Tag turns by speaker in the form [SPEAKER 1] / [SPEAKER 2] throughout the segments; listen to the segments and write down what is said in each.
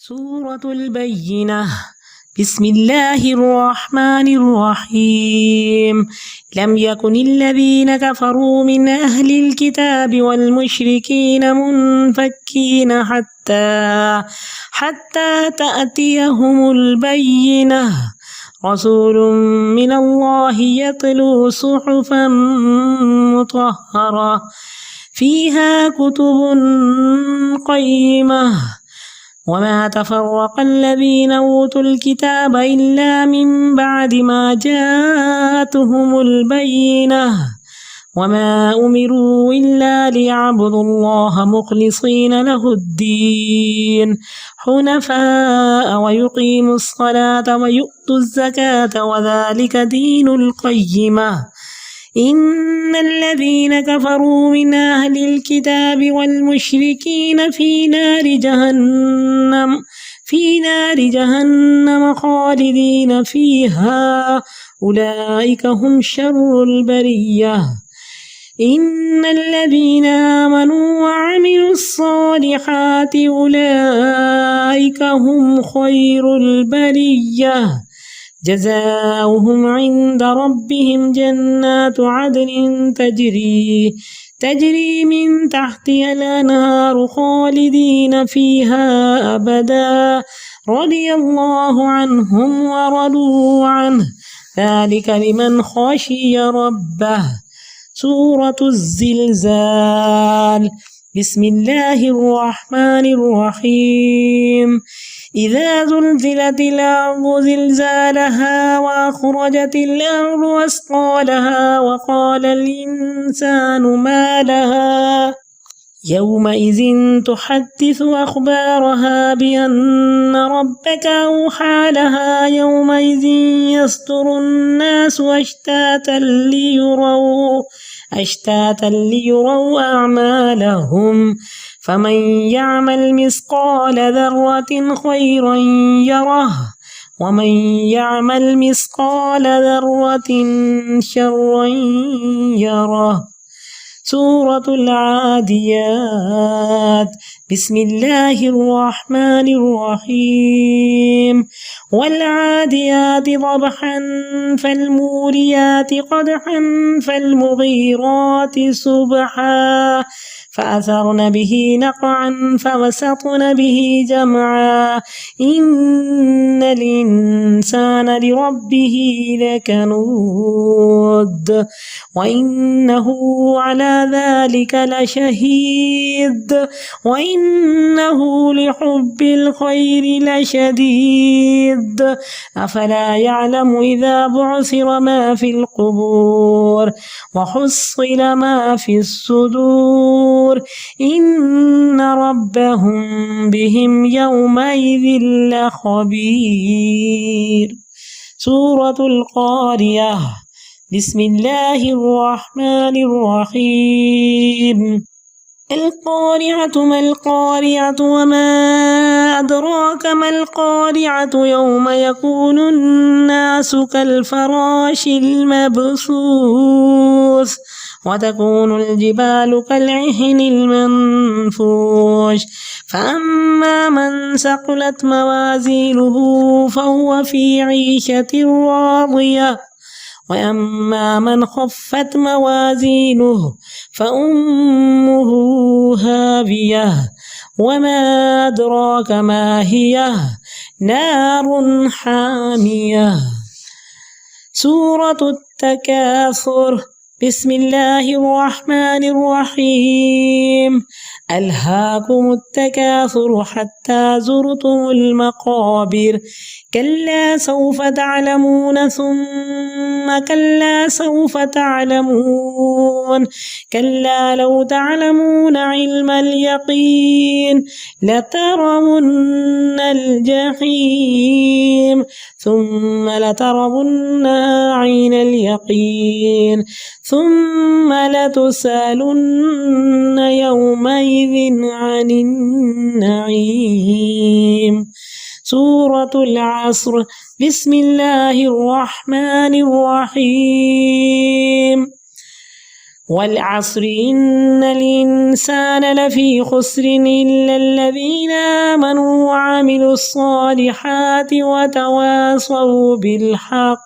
[SPEAKER 1] سورة البينة. بسم الله الرحمن الرحيم. لم يكن الذين كفروا من أهل الكتاب والمشركين منفكين حتى تأتيهم البينة. رسول من الله يتلو صحفا مطهرة فيها كتب قيمة. وما تفرق الذين أوتوا الكتاب إلا من بعد ما جاءتهم البينة. وما أمروا إلا ليعبدوا الله مخلصين له الدين حنفاء ويقيموا الصلاة ويؤتوا الزكاة وذلك دين القيمة. إن الذين كفروا من أهل الكتاب والمشركين في نار جهنم خالدين فيها أولئك هم شر البرية. إن الذين آمنوا وعملوا الصالحات أولئك هم خير البرية. جزاؤهم عند ربهم جنات عدن تجري من تحتها الأنهار خالدين فيها أبدا رضي الله عنهم ورضوا عنه ذلك لمن خشي ربه. سورة الزلزال. بسم الله الرحمن الرحيم. إذا زلزلت الأرض زلزالها وأخرجت الأرض أثقالها وقال الإنسان ما لها يومئذ تحدث أخبارها بأن ربك أوحى لها يومئذ يصدر الناس أشتاتا ليروا أعمالهم فمن يعمل مثقال ذرة خيرا يره ومن يعمل مثقال ذرة شرا يره. سورة العاديات. بسم الله الرحمن الرحيم. والعاديات ضبحا فالموريات قدحا فالمغيرات صبحا فأثرن به نقعا فوسطن به جمعا. إن الإنسان لربه لكنود وإنه على ذلك لشهيد وإنه لحب الخير لشديد. أفلا يعلم إذا بعثر ما في القبور وحصل ما في الصدور إن ربهم بهم يومئذ لخبير. سورة القارية. بسم الله الرحمن الرحيم. القارعة ما القارعة وما أدراك ما القارعة يوم يكون الناس كالفراش المبثوث وتكون الجبال كالعهن المنفوش. فأما من ثقلت موازينه فهو في عيشة راضية وأما من خفت موازينه فأمه هاوية وما أدراك ما هي نار حامية. سورة التكاثر. بسم الله الرحمن الرحيم. ألهاكم التكاثر حتى زرتم المقابر كلا سوف تعلمون ثم كلا سوف تعلمون كلا لو تعلمون علم اليقين لترون الجحيم ثم لترونها عين اليقين ثم لتسألن يومئذ عن النعيم. سورة العصر. بسم الله الرحمن الرحيم. والعصر إن الإنسان لفي خسر إلا الذين آمنوا وعملوا الصالحات وتواصوا بالحق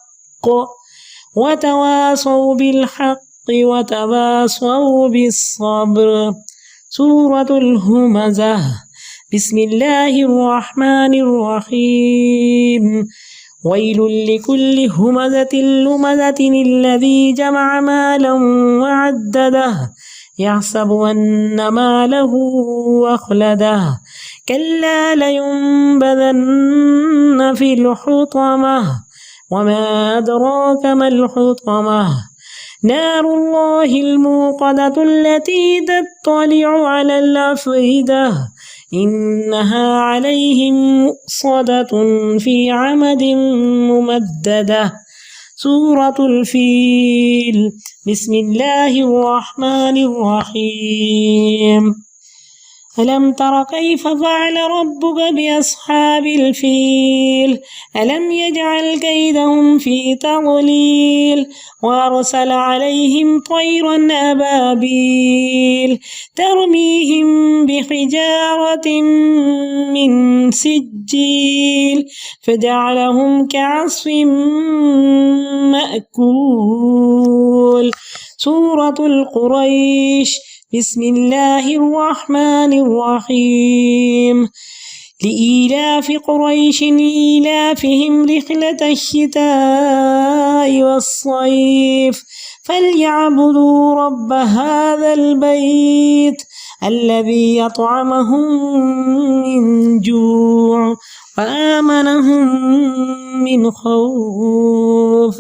[SPEAKER 1] وتواصوا بالصبر. سورة الهمزة. بسم الله الرحمن الرحيم. ويل لكل همزة لمزة الذي جمع مالا وعدده يحسب أن ماله أخلده كلا لينبذن في الحطمة وما أدراك ما الحطمة نار الله الموقدة التي تطلع على الأفئدة إنها عليهم مؤصدة في عمد ممددة. سورة الفيل. بسم الله الرحمن الرحيم. ألم تر كيف فعل ربك بأصحاب الفيل ألم يجعل كيدهم في تضليل وأرسل عليهم طيرا أبابيل ترميهم بحجارة من سجيل فجعلهم كعصف مأكول. سورة القريش. بسم الله الرحمن الرحيم. لإيلاف قريش إيلافهم رحلة الشتاء والصيف فليعبدوا رب هذا البيت الذي يطعمهم من جوع وآمنهم من خوف.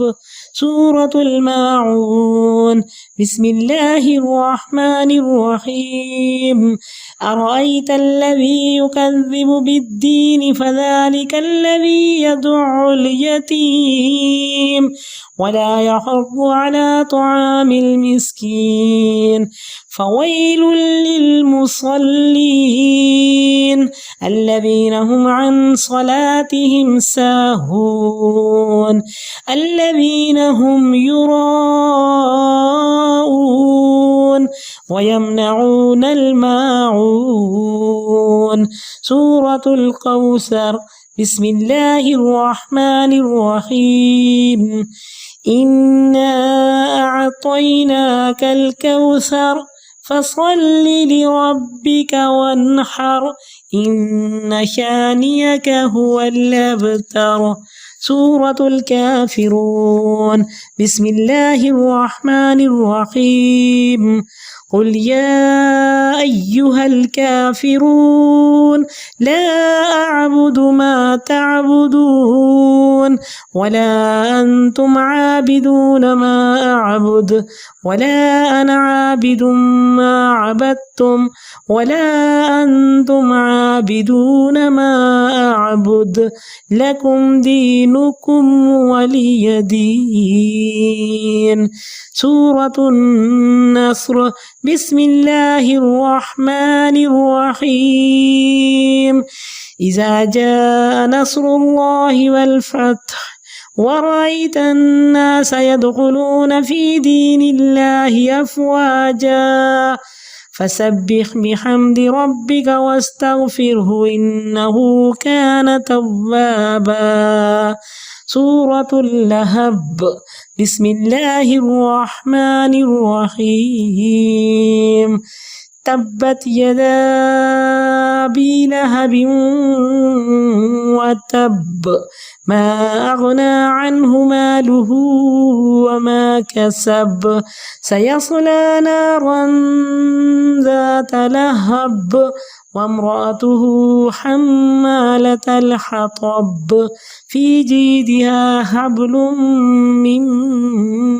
[SPEAKER 1] سورة الماعون. بسم الله الرحمن الرحيم. أرأيت الذي يكذب بالدين فذلك الذي يدع اليتيم ولا يحض على طعام المسكين فويل للمصلين الذين هم عن صلاتهم ساهون الذين هم يراءون ويمنعون الماعون. سورة الكوثر. بسم الله الرحمن الرحيم. إنا أعطيناك الكوثر فصل لربك وانحر إن شانئك هو الأبتر. سورة الكافرون. بسم الله الرحمن الرحيم. قل يا أيها الكافرون لا أعبد ما تعبدون ولا أنتم عابدون ما أعبد ولا أنا عابد ما عبدتم ولا أنتم عابدون ما أعبد لكم دينكم ولي دين. سورة النصر. بسم الله الرحمن الرحيم. إذا جاء نصر الله والفتح ورأيت الناس يدخلون في دين الله أفواجا فسبح بحمد ربك واستغفره إنه كان توابا. سورة اللهب. بسم الله الرحمن الرحيم. تبت يدا أبي لهب وتب ما أغنى عنه ماله وما كسب سيصلى نارا ذات لهب وامرأته حمالة الحطب في جيدها حبل من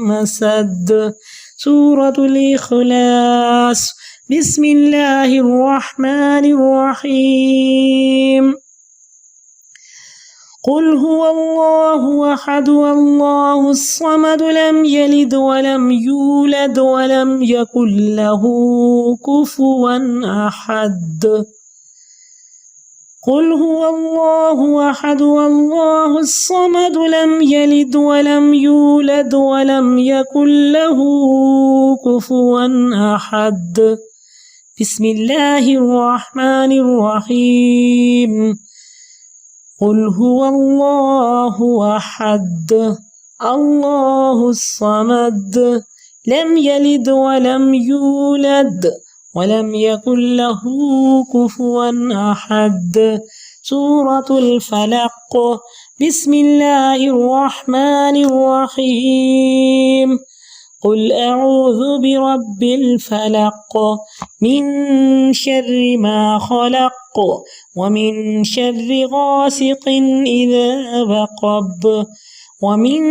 [SPEAKER 1] مسد. سورة الإخلاص. بسم الله الرحمن الرحيم. قل هو الله أحد الله الصمد لم يلد ولم يولد ولم يكن له كفوا أحد. قل هو الله أحد الله الصمد لم يلد ولم يولد ولم يكن له كفوا أحد. بسم الله الرحمن الرحيم. قل هو الله أحد الله الصمد لم يلد ولم يولد ولم يكن له كفوا أحد. سورة الفلق. بسم الله الرحمن الرحيم. قل أعوذ برب الفلق من شر ما خلق ومن شر غاسق إذا وقب ومن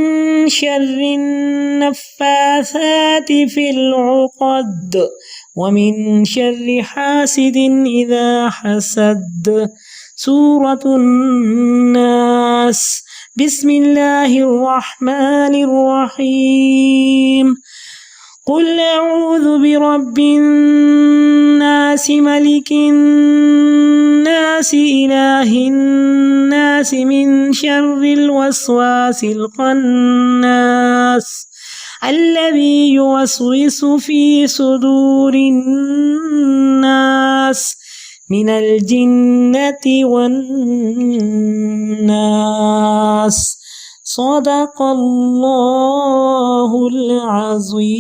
[SPEAKER 1] شر النفاثات في العقد ومن شر حاسد إذا حسد. سورة الناس. بسم الله الرحمن الرحيم. قل أعوذ برب الناس ملك الناس إله الناس من شر الوسواس الخناس الذي يوسوس في صدور الناس من الجنة والناس. صدق الله العظيم.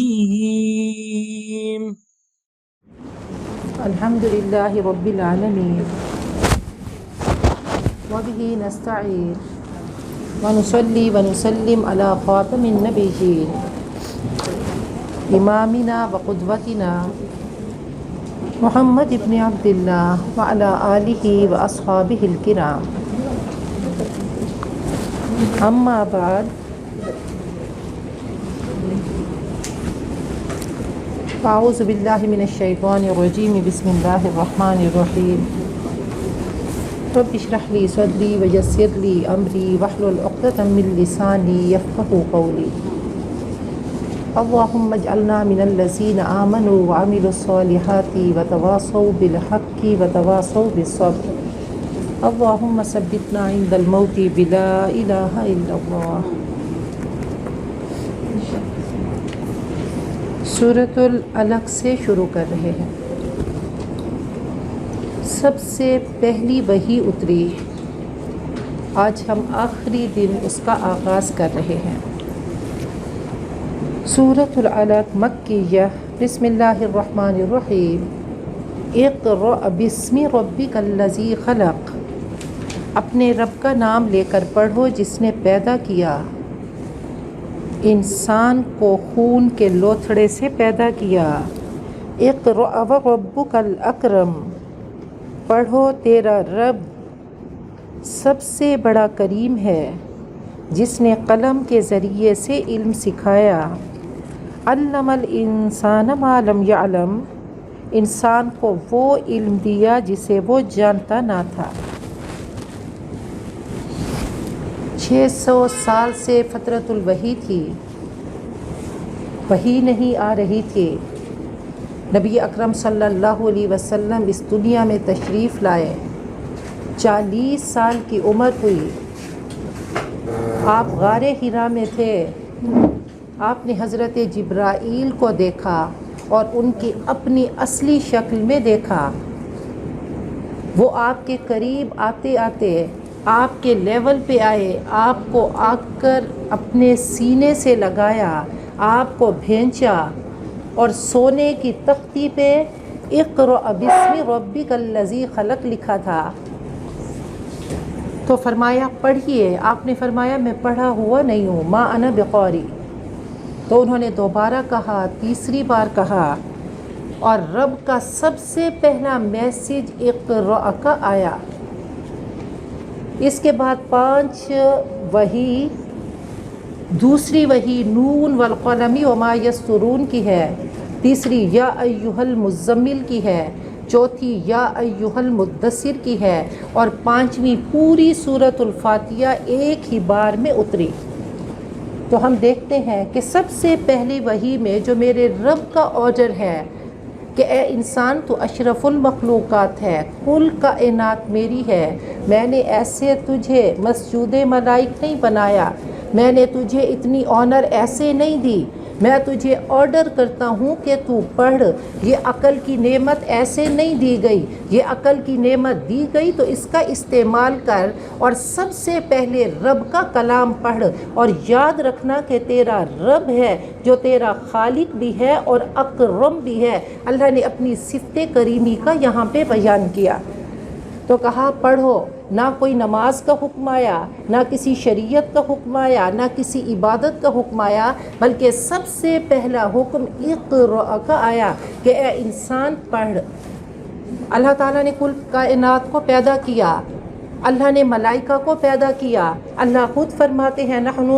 [SPEAKER 2] الحمد لله رب العالمين وبه نستعين ونصلي ونسلم على خاتم النبيين إمامنا وقدوتنا محمد بن عبد الله وعلى آله وأصحابه الكرام. أما بعد، أعوذ بالله من الشيطان الرجيم. بسم الله الرحمن الرحيم. رب اشرح لي صدري ويسر لي أمري واحلل عقدة من لساني يفقهوا قولي. اللهم اجعلنا من الذين آمنوا وعملوا الصالحات وتواصوا بالحق وتواصوا بالصبر. اللهم ثبتنا عند الموت بلا إله إلا الله. سورۃ العلق سے شروع کر رہے ہیں. سب سے پہلی وحی اتری. آج ہم آخری دن اس کا آغاز کر رہے ہیں. سورۃ العلق مکیہ. بسم اللہ الرحمن الرحیم. اقرأ باسم ربک الذی خلق. اپنے رب کا نام لے کر پڑھو جس نے پیدا کیا. انسان کو خون کے لوتھڑے سے پیدا کیا. اقرأ وربک الاکرم. پڑھو تیرا رب سب سے بڑا کریم ہے جس نے قلم کے ذریعے سے علم سکھایا. علم الانسان ما لم یعلم. انسان کو وہ علم دیا جسے وہ جانتا نہ تھا. 600 سال سے فترۃ الوحی تھی. وحی نہیں آ رہی تھی. نبی اکرم صلی اللہ علیہ وسلم اس دنیا میں تشریف لائے. 40 سال کی عمر ہوئی. آپ غار حرا میں تھے. آپ نے حضرت جبرائیل کو دیکھا اور ان کی اپنی اصلی شکل میں دیکھا. وہ آپ کے قریب آتے آتے آپ کے لیول پہ آئے. آپ کو آ کر اپنے سینے سے لگایا. آپ کو بھینچا اور سونے کی تختی پہ اقرأ باسم ربک الذی خلق لکھا تھا. تو فرمایا پڑھیے. آپ نے فرمایا میں پڑھا ہوا نہیں ہوں. ما انا بقاری. تو انہوں نے دوبارہ کہا, تیسری بار کہا, اور رب کا سب سے پہلا میسج اقرأ کا آیا. اس کے بعد 5 وحی. دوسری وحی نون والقلم وما یسطرون کی ہے. تیسری یا ایھا المزمل کی ہے. چوتھی یا ایھا المدثر کی ہے. اور 5ویں پوری سورۃ الفاتحہ ایک ہی بار میں اتری. تو ہم دیکھتے ہیں کہ سب سے پہلی وحی میں جو میرے رب کا آرڈر ہے کہ اے انسان تو اشرف المخلوقات ہے، کل کائنات میری ہے، میں نے ایسے تجھے مسجود ملائک نہیں بنایا، میں نے تجھے اتنی آنر ایسے نہیں دی، میں تجھے آرڈر کرتا ہوں کہ تو پڑھ، یہ عقل کی نعمت ایسے نہیں دی گئی، یہ عقل کی نعمت دی گئی تو اس کا استعمال کر، اور سب سے پہلے رب کا کلام پڑھ، اور یاد رکھنا کہ تیرا رب ہے جو تیرا خالق بھی ہے اور اکرم بھی ہے۔ اللہ نے اپنی صفت کریمی کا یہاں پہ بیان کیا، تو کہا پڑھو، نہ کوئی نماز کا حکم آیا، نہ کسی شریعت کا حکم آیا، نہ کسی عبادت کا حکم آیا، بلکہ سب سے پہلا حکم اقرأ کا آیا کہ اے انسان پڑھ۔ اللہ تعالیٰ نے کل کائنات کو پیدا کیا، اللہ نے ملائکہ کو پیدا کیا، اللہ خود فرماتے ہیں نحن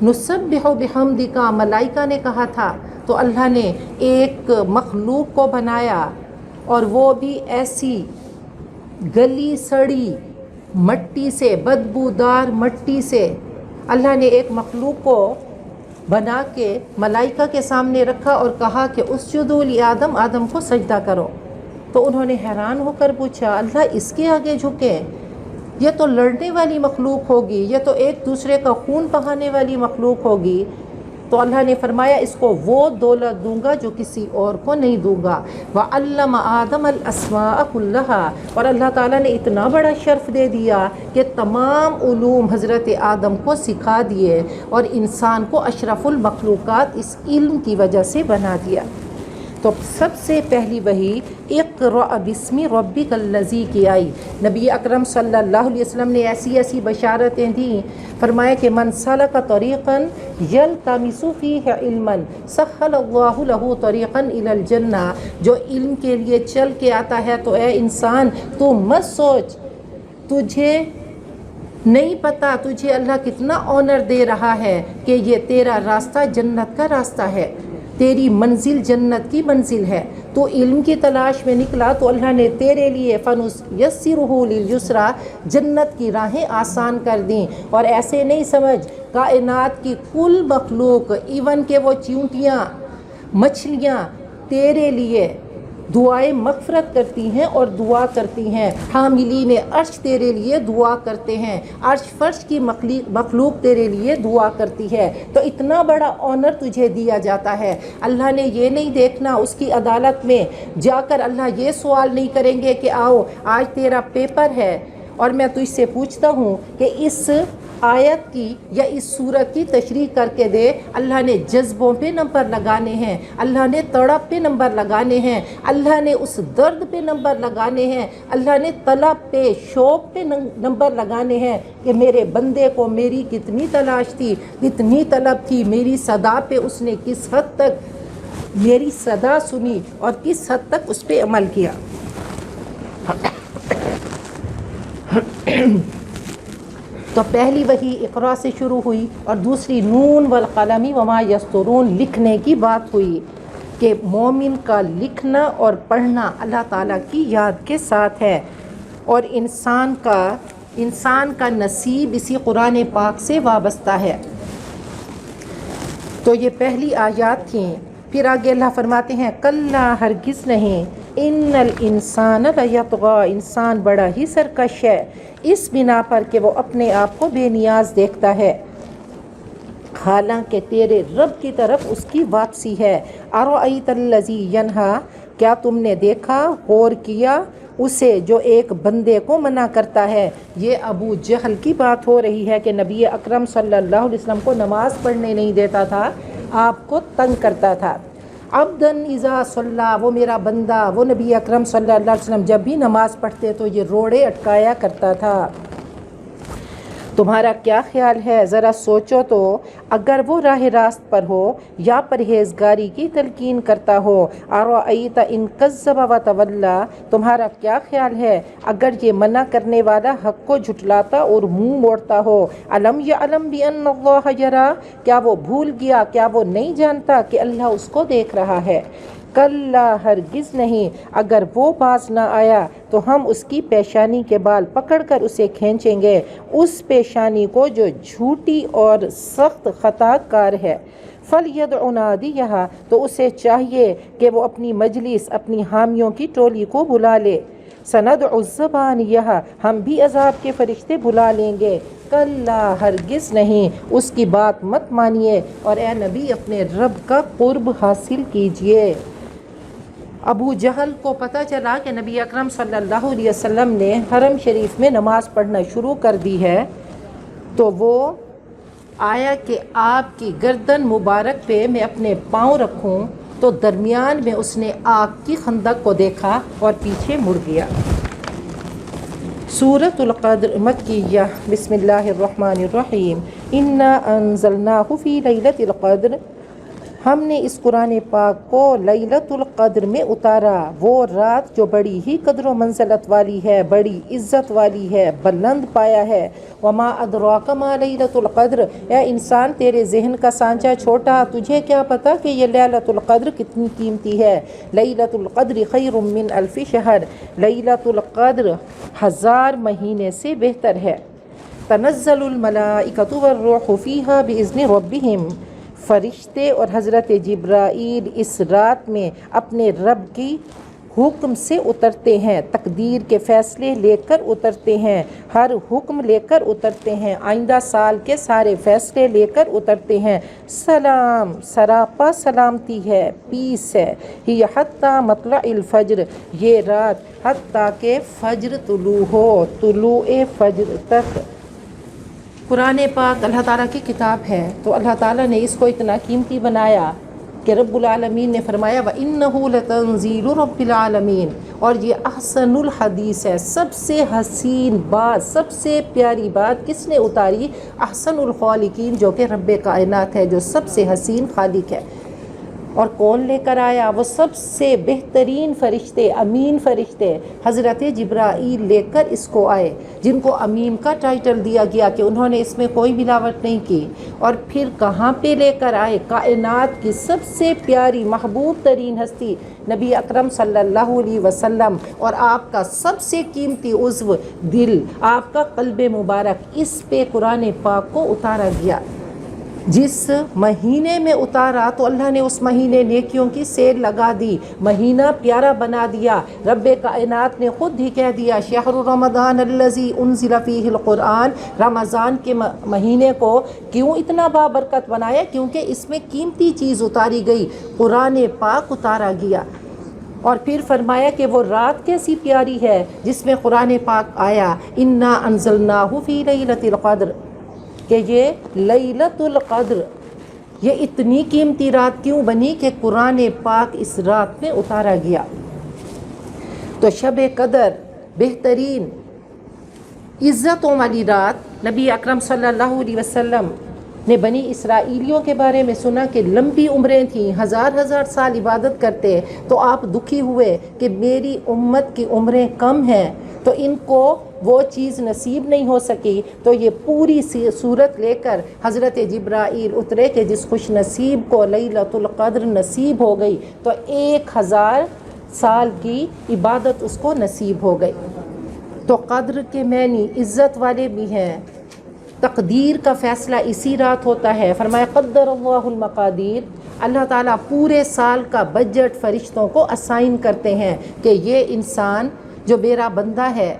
[SPEAKER 2] نسبح بحمدک، ملائکہ نے کہا تھا، تو اللہ نے ایک مخلوق کو بنایا، اور وہ بھی ایسی گلی سڑی مٹی سے، بدبودار مٹی سے اللہ نے ایک مخلوق کو بنا کے ملائکہ کے سامنے رکھا اور کہا کہ اسجدوا لآدم، آدم کو سجدہ کرو۔ تو انہوں نے حیران ہو کر پوچھا اللہ اس کے آگے جھکیں؟ یہ تو لڑنے والی مخلوق ہوگی، یہ تو ایک دوسرے کا خون بہانے والی مخلوق ہوگی۔ تو اللہ نے فرمایا اس کو وہ دولت دوں گا جو کسی اور کو نہیں دوں گا۔ وَعَلَّمَ آدَمَ الْأَسْمَاءَ كُلَّهَا، اور اللہ تعالیٰ نے اتنا بڑا شرف دے دیا کہ تمام علوم حضرت آدم کو سکھا دیے، اور انسان کو اشرف المخلوقات اس علم کی وجہ سے بنا دیا۔ تو سب سے پہلی وحی اقرأ بسم ربک الذی کی آئی۔ نبی اکرم صلی اللہ علیہ وسلم نے ایسی ایسی بشارتیں دیں، فرمایا کہ من سلک طریقا یلتمس فیہ علما سہل اللہ لہ طریقا الی الجنہ، جو علم کے لیے چل کے آتا ہے، تو اے انسان تو مت سوچ، تجھے نہیں پتا تجھے اللہ کتنا آنر دے رہا ہے کہ یہ تیرا راستہ جنت کا راستہ ہے، تیری منزل جنت کی منزل ہے۔ تو علم کی تلاش میں نکلا تو اللہ نے تیرے لیے فَنُيَسِّرُهُ لِلْيُسْرَىٰ، جنت کی راہیں آسان کر دیں۔ اور ایسے نہیں سمجھ، کائنات کی کل مخلوق، ایون کہ وہ چیونٹیاں، مچھلیاں تیرے لیے دعائیں مغفرت کرتی ہیں اور دعا کرتی ہیں، حاملین عرش تیرے لیے دعا کرتے ہیں، عرش فرش کی مخلوق تیرے لیے دعا کرتی ہے۔ تو اتنا بڑا آنر تجھے دیا جاتا ہے۔ اللہ نے یہ نہیں دیکھنا، اس کی عدالت میں جا کر اللہ یہ سوال نہیں کریں گے کہ آؤ آج تیرا پیپر ہے اور میں تجھ سے پوچھتا ہوں کہ اس آیت کی یا اس سورت کی تشریح کر کے دے۔ اللہ نے جذبوں پہ نمبر لگانے ہیں، اللہ نے تڑپ پہ نمبر لگانے ہیں، اللہ نے اس درد پہ نمبر لگانے ہیں، اللہ نے طلب پہ، شوق پہ نمبر لگانے ہیں کہ میرے بندے کو میری کتنی تلاش تھی، کتنی طلب تھی، میری صدا پہ اس نے کس حد تک میری صدا سنی اور کس حد تک اس پہ عمل کیا۔ تو پہلی وحی اقرا سے شروع ہوئی، اور دوسری نون والقلم وما یسطرون، لکھنے کی بات ہوئی کہ مومن کا لکھنا اور پڑھنا اللہ تعالیٰ کی یاد کے ساتھ ہے، اور انسان کا نصیب اسی قرآن پاک سے وابستہ ہے۔ تو یہ پہلی آیات تھیں۔ پھر آگے اللہ فرماتے ہیں کلا، ہرگز نہیں، ان الانسان لیطغی، انسان بڑا ہی سرکش ہے، اس بنا پر کہ وہ اپنے آپ کو بے نیاز دیکھتا ہے، حالانکہ تیرے رب کی طرف اس کی واپسی ہے۔ ارأیت الذی ینہا، کیا تم نے دیکھا، غور کیا اسے جو ایک بندے کو منع کرتا ہے؟ یہ ابو جہل کی بات ہو رہی ہے کہ نبی اکرم صلی اللہ علیہ وسلم کو نماز پڑھنے نہیں دیتا تھا، آپ کو تنگ کرتا تھا۔ عبداً اذا صلی، وہ میرا بندہ، وہ نبی اکرم صلی اللہ علیہ وسلم جب بھی نماز پڑھتے تو یہ روڑے اٹکایا کرتا تھا۔ تمہارا کیا خیال ہے، ذرا سوچو تو، اگر وہ راہ راست پر ہو یا پرہیزگاری کی تلقین کرتا ہو۔ ارأیت ان کذب وتولی، تمہارا کیا خیال ہے اگر یہ منع کرنے والا حق کو جھٹلاتا اور منہ موڑتا ہو۔ الم یعلم بان اللہ یری، کیا وہ بھول گیا، کیا وہ نہیں جانتا کہ اللہ اس کو دیکھ رہا ہے۔ کلا، ہرگز نہیں، اگر وہ باز نہ آیا تو ہم اس کی پیشانی کے بال پکڑ کر اسے کھینچیں گے، اس پیشانی کو جو جھوٹی اور سخت خطا کار ہے۔ فَلْيَدْعُ نَادِيَهَا، تو اسے چاہیے کہ وہ اپنی مجلس، اپنی حامیوں کی ٹولی کو بلا لے. سَنَدْعُ الزَّبَانِيَّةَ، ہم بھی عذاب کے فرشتے بلا لیں گے. کلا، ہرگز نہیں، اس کی بات مت مانیے اور اے نبی اپنے رب کا قرب حاصل کیجئے. ابو جہل کو پتہ چلا کہ نبی اکرم صلی اللہ علیہ وسلم نے حرم شریف میں نماز پڑھنا شروع کر دی ہے، تو وہ آیا کہ آپ کی گردن مبارک پہ میں اپنے پاؤں رکھوں، تو درمیان میں اس نے آگ کی خندق کو دیکھا اور پیچھے مڑ گیا. سورۃ القدر مکیہ. بسم اللہ الرحمن الرحیم. انا انزلناہ فی لیلۃ القدر، ہم نے اس قرآن پاک کو لیلۃ القدر میں اتارا، وہ رات جو بڑی ہی قدر و منزلت والی ہے، بڑی عزت والی ہے، بلند پایا ہے. وما ادراک ما لیلۃ القدر، اے انسان تیرے ذہن کا سانچہ چھوٹا، تجھے کیا پتا کہ یہ لیلۃ القدر کتنی قیمتی ہے. لیلۃ القدر خیر من الف شہر، لیلۃ القدر 1000 مہینے سے بہتر ہے. تنزل الملائکۃ والروح فیہا باذن ربہم، فرشتے اور حضرت جبرائیل اس رات میں اپنے رب کی حکم سے اترتے ہیں، تقدیر کے فیصلے لے کر اترتے ہیں، ہر حکم لے کر اترتے ہیں، آئندہ سال کے سارے فیصلے لے کر اترتے ہیں. سلام، سراپا سلامتی ہے، پیس ہے. ہی حتی مطلع الفجر، یہ رات حتیٰ کہ فجر طلوع ہو، طلوع فجر تک. قرآن پاک اللہ تعالیٰ کی کتاب ہے، تو اللہ تعالیٰ نے اس کو اتنا قیمتی بنایا کہ رب العالمین نے فرمایا وَإِنَّهُ لَتَنزِيلُ رَبِّ الْعَالَمِينَ، اور یہ احسن الحدیث ہے، سب سے حسین بات، سب سے پیاری بات کس نے اتاری؟ احسن الخالقین، جو کہ رب کائنات ہے، جو سب سے حسین خالق ہے. اور کون لے کر آیا؟ وہ سب سے بہترین فرشتے، امین فرشتے حضرت جبرائیل لے کر اس کو آئے، جن کو امین کا ٹائٹل دیا گیا کہ انہوں نے اس میں کوئی ملاوٹ نہیں کی. اور پھر کہاں پہ لے کر آئے؟ کائنات کی سب سے پیاری محبوب ترین ہستی نبی اکرم صلی اللہ علیہ وسلم، اور آپ کا سب سے قیمتی عضو دل، آپ کا قلب مبارک، اس پہ قرآن پاک کو اتارا گیا. جس مہینے میں اتارا تو اللہ نے اس مہینے نیکیوں کی سیل لگا دی، مہینہ پیارا بنا دیا. رب کائنات نے خود ہی کہہ دیا شہر رمضان الذی انزل فیہ القرآن، رمضان کے مہینے کو کیوں اتنا بابرکت بنایا؟ کیونکہ اس میں قیمتی چیز اتاری گئی، قرآن پاک اتارا گیا. اور پھر فرمایا کہ وہ رات کیسی پیاری ہے جس میں قرآن پاک آیا، انا انزلناہ فی لیلۃ القدر، کہ یہ لیلۃ القدر یہ اتنی قیمتی رات کیوں بنی کہ قرآن پاک اس رات میں اتارا گیا. تو شب قدر بہترین عزتوں والی رات، نبی اکرم صلی اللہ علیہ وسلم نے بنی اسرائیلیوں کے بارے میں سنا کہ لمبی عمریں تھیں، 1000 سال عبادت کرتے، تو آپ دکھی ہوئے کہ میری امت کی عمریں کم ہیں، تو ان کو وہ چیز نصیب نہیں ہو سکی. تو یہ پوری صورت لے کر حضرت جبرائیل اترے کہ جس خوش نصیب کو لیلۃ القدر نصیب ہو گئی تو 1000 سال کی عبادت اس کو نصیب ہو گئی. تو قدر کے معنی عزت والے بھی ہیں. تقدیر کا فیصلہ اسی رات ہوتا ہے. فرمایا قدر اللہ المقادیر، اللہ تعالیٰ پورے سال کا بجٹ فرشتوں کو اسائن کرتے ہیں کہ یہ انسان جو میرا بندہ ہے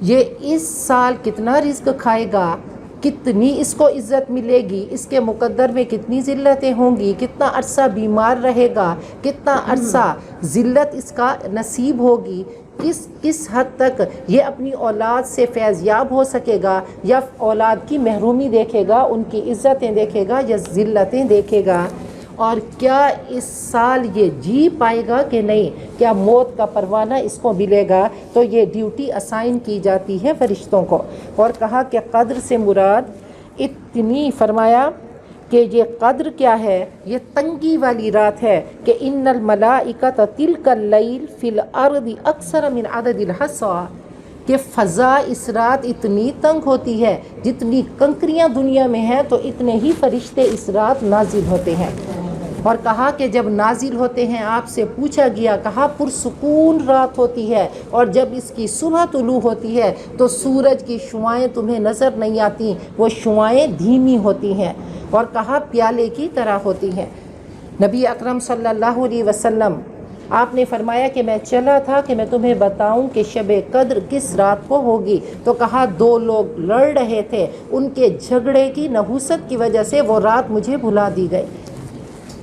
[SPEAKER 2] یہ اس سال کتنا رزق کھائے گا، کتنی اس کو عزت ملے گی، اس کے مقدر میں کتنی ذلتیں ہوں گی، کتنا عرصہ بیمار رہے گا، کتنا عرصہ ذلت اس کا نصیب ہوگی، کس حد تک یہ اپنی اولاد سے فیض یاب ہو سکے گا، یا اولاد کی محرومی دیکھے گا، ان کی عزتیں دیکھے گا یا ذلتیں دیکھے گا، اور کیا اس سال یہ جی پائے گا کہ نہیں، کیا موت کا پروانہ اس کو ملے گا. تو یہ ڈیوٹی اسائن کی جاتی ہے فرشتوں کو. اور کہا کہ قدر سے مراد اتنی، فرمایا کہ یہ قدر کیا ہے، یہ تنگی والی رات ہے کہ ان الملائکۃ تلک اللیل فی الارض اکثر من عدد الحصیٰ، کہ فضا اس رات اتنی تنگ ہوتی ہے، جتنی کنکریاں دنیا میں ہیں تو اتنے ہی فرشتے اس رات نازل ہوتے ہیں. اور کہا کہ جب نازل ہوتے ہیں آپ سے پوچھا گیا، کہا پرسکون رات ہوتی ہے اور جب اس کی صبح طلوع ہوتی ہے تو سورج کی شعاعیں تمہیں نظر نہیں آتی، وہ شعاعیں دھیمی ہوتی ہیں، اور کہا پیالے کی طرح ہوتی ہیں۔ نبی اکرم صلی اللہ علیہ وسلم آپ نے فرمایا کہ میں چلا تھا کہ میں تمہیں بتاؤں کہ شب قدر کس رات کو ہوگی، تو کہا دو لوگ لڑ رہے تھے، ان کے جھگڑے کی نحوست کی وجہ سے وہ رات مجھے بھلا دی گئی۔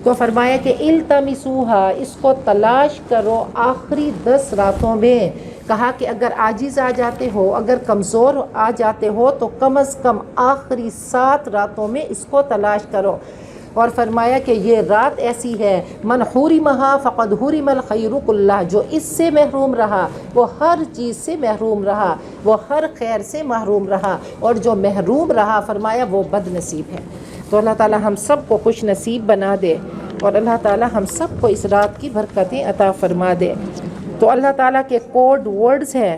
[SPEAKER 2] تو فرمایا کہ التمسوہا، اس کو تلاش کرو آخری 10 راتوں میں۔ کہا کہ اگر عاجز آ جاتے ہو، اگر کمزور آ جاتے ہو تو کم از کم آخری 7 راتوں میں اس کو تلاش کرو۔ اور فرمایا کہ یہ رات ایسی ہے من حرمہا فقد حرم الخیر کلہ، جو اس سے محروم رہا وہ ہر چیز سے محروم رہا، وہ ہر خیر سے محروم رہا، اور جو محروم رہا فرمایا وہ بد نصیب ہے۔ تو اللہ تعالی ہم سب کو خوش نصیب بنا دے، اور اللہ تعالی ہم سب کو اس رات کی برکتیں عطا فرما دے۔ تو اللہ تعالیٰ کے کوڈ ورڈز ہیں،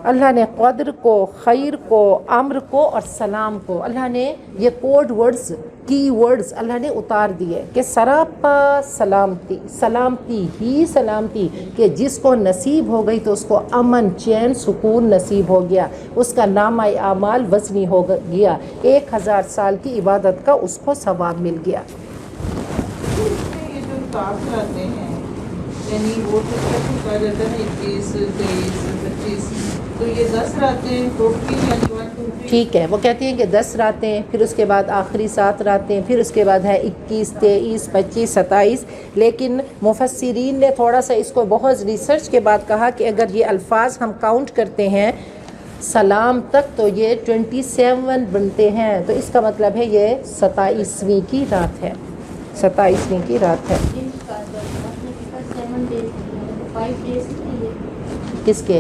[SPEAKER 2] اللہ نے قدر کو، خیر کو، امر کو اور سلام کو، اللہ نے یہ کوڈ ورڈز، کی ورڈز اللہ نے اتار دیے کہ سراپا سلامتی، سلامتی ہی سلامتی، کہ جس کو نصیب ہو گئی تو اس کو امن، چین، سکون نصیب ہو گیا، اس کا نامہ اعمال وزنی ہو گیا، 1000 سال کی عبادت کا اس کو ثواب مل گیا۔
[SPEAKER 3] یہ جو تاخ آتے ہیں یعنی وہ تو کیسے کہا جاتا ہے 21، 23، 25، تو یہ 10 راتیں ٹوٹلی یعنی 1، 2، 3۔
[SPEAKER 2] ٹھیک ہے، وہ کہتے ہیں کہ 10 راتیں، پھر اس کے بعد آخری 7 راتیں، پھر اس کے بعد ہے 21، 23، 25، 27۔ لیکن مفسرین نے تھوڑا سا اس کو بہت ریسرچ کے بعد کہا کہ اگر یہ الفاظ ہم کاؤنٹ کرتے ہیں سلام تک تو یہ 27 بنتے ہیں، تو اس کا مطلب ہے یہ 27ویں کی رات ہے، 27ویں کی رات ہے۔ کس کے؟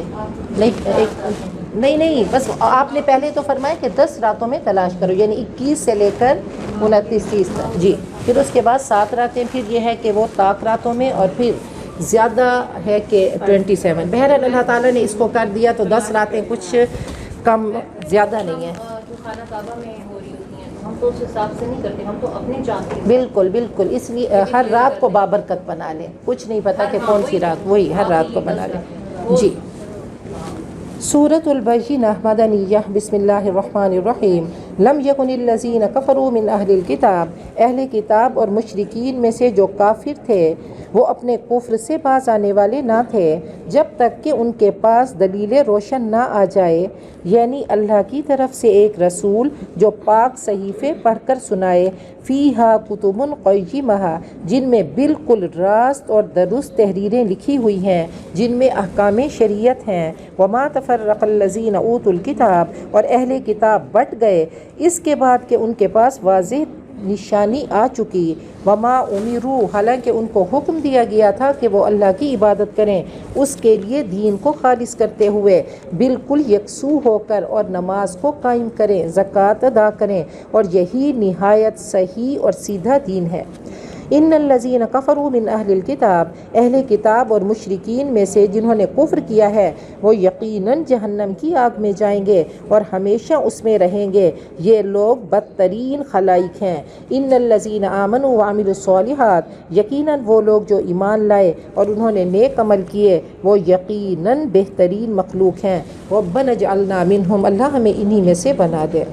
[SPEAKER 2] نہیں، بس آپ نے پہلے تو فرمایا کہ 10 راتوں میں تلاش کرو، یعنی 21 سے لے کر 29، 30 تک جی، پھر اس کے بعد 7 راتیں، پھر یہ ہے کہ وہ طاق راتوں میں، اور پھر زیادہ ہے کہ 27۔ بہرحال اللہ تعالیٰ نے اس کو کر دیا تو 10 راتیں کچھ کم زیادہ نہیں ہیں۔
[SPEAKER 4] جو خانہ کعبہ میں ہو رہی ہوتی ہیں ہم تو اس حساب سے نہیں کرتے، ہم تو اپنے چاہتے ہیں۔
[SPEAKER 2] بالکل، اس لیے ہر رات کو بابرکت بنا لیں، کچھ نہیں پتہ کہ کون سی رات، وہی ہر رات کو بنا لیں جی۔ سورۃ البینہ مدنیہ، بسم اللہ الرحمن الرحیم۔ لم یکن الذین کفروا من اہل الکتاب، اہل کتاب اور مشرکین میں سے جو کافر تھے وہ اپنے کفر سے باز آنے والے نہ تھے جب تک کہ ان کے پاس دلیل روشن نہ آ جائے، یعنی اللہ کی طرف سے ایک رسول جو پاک صحیفے پڑھ کر سنائے، فیہا کتب قیمہ، جن میں بالکل راست اور درست تحریریں لکھی ہوئی ہیں، جن میں احکام شریعت ہیں۔ وما تفرق الذین اوتوا الکتاب، اور اہل کتاب بٹ گئے اس کے بعد کہ ان کے پاس واضح نشانی آ چکی۔ وما امروا، حالانکہ ان کو حکم دیا گیا تھا کہ وہ اللہ کی عبادت کریں، اس کے لیے دین کو خالص کرتے ہوئے بالکل یکسو ہو کر، اور نماز کو قائم کریں، زکوٰۃ ادا کریں، اور یہی نہایت صحیح اور سیدھا دین ہے۔ ان الذین کفروا من اہل الکتاب، اہل کتاب اور مشرکین میں سے جنہوں نے کفر کیا ہے وہ یقیناً جہنم کی آگ میں جائیں گے اور ہمیشہ اس میں رہیں گے، یہ لوگ بدترین خلائق ہیں۔ ان الذین آمنوا وعملوا الصالحات، یقیناً وہ لوگ جو ایمان لائے اور انہوں نے نیک عمل کیے وہ یقیناً بہترین مخلوق ہیں۔ ربنا اجعلنا منہم، اللہ ہمیں انہی میں سے بنا دے۔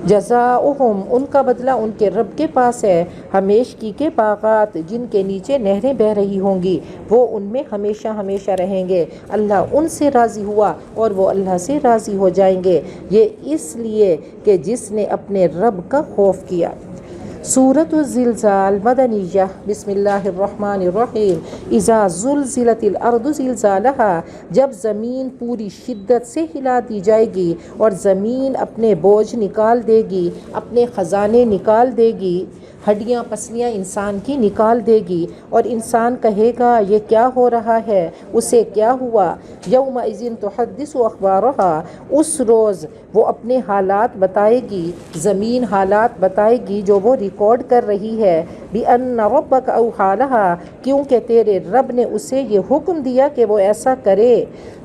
[SPEAKER 2] جزاؤہم، ان کا بدلہ ان کے رب کے پاس ہے، ہمیشگی کے باغات جن کے نیچے نہریں بہہ رہی ہوں گی، وہ ان میں ہمیشہ ہمیشہ رہیں گے۔ اللہ ان سے راضی ہوا اور وہ اللہ سے راضی ہو جائیں گے، یہ اس لیے کہ جس نے اپنے رب کا خوف کیا۔ سورۃ الزلزال مدنیہ، بسم اللہ الرحمن الرحیم۔ اذا زلزلت الارض زلزالہا، جب زمین پوری شدت سے ہلا دی جائے گی اور زمین اپنے بوجھ نکال دے گی، اپنے خزانے نکال دے گی، ہڈیاں پسلیاں انسان کی نکال دے گی، اور انسان کہے گا یہ کیا ہو رہا ہے، اسے کیا ہوا۔ یومئذ تحدث اخبارہا، اس روز وہ اپنے حالات بتائے گی، زمین حالات بتائے گی جو وہ ریکارڈ کر رہی ہے۔ بِأَنَّ رَبَّكَ أَوْحَىٰ لَهَا کیونکہ تیرے رب نے اسے یہ حکم دیا کہ وہ ایسا کرے.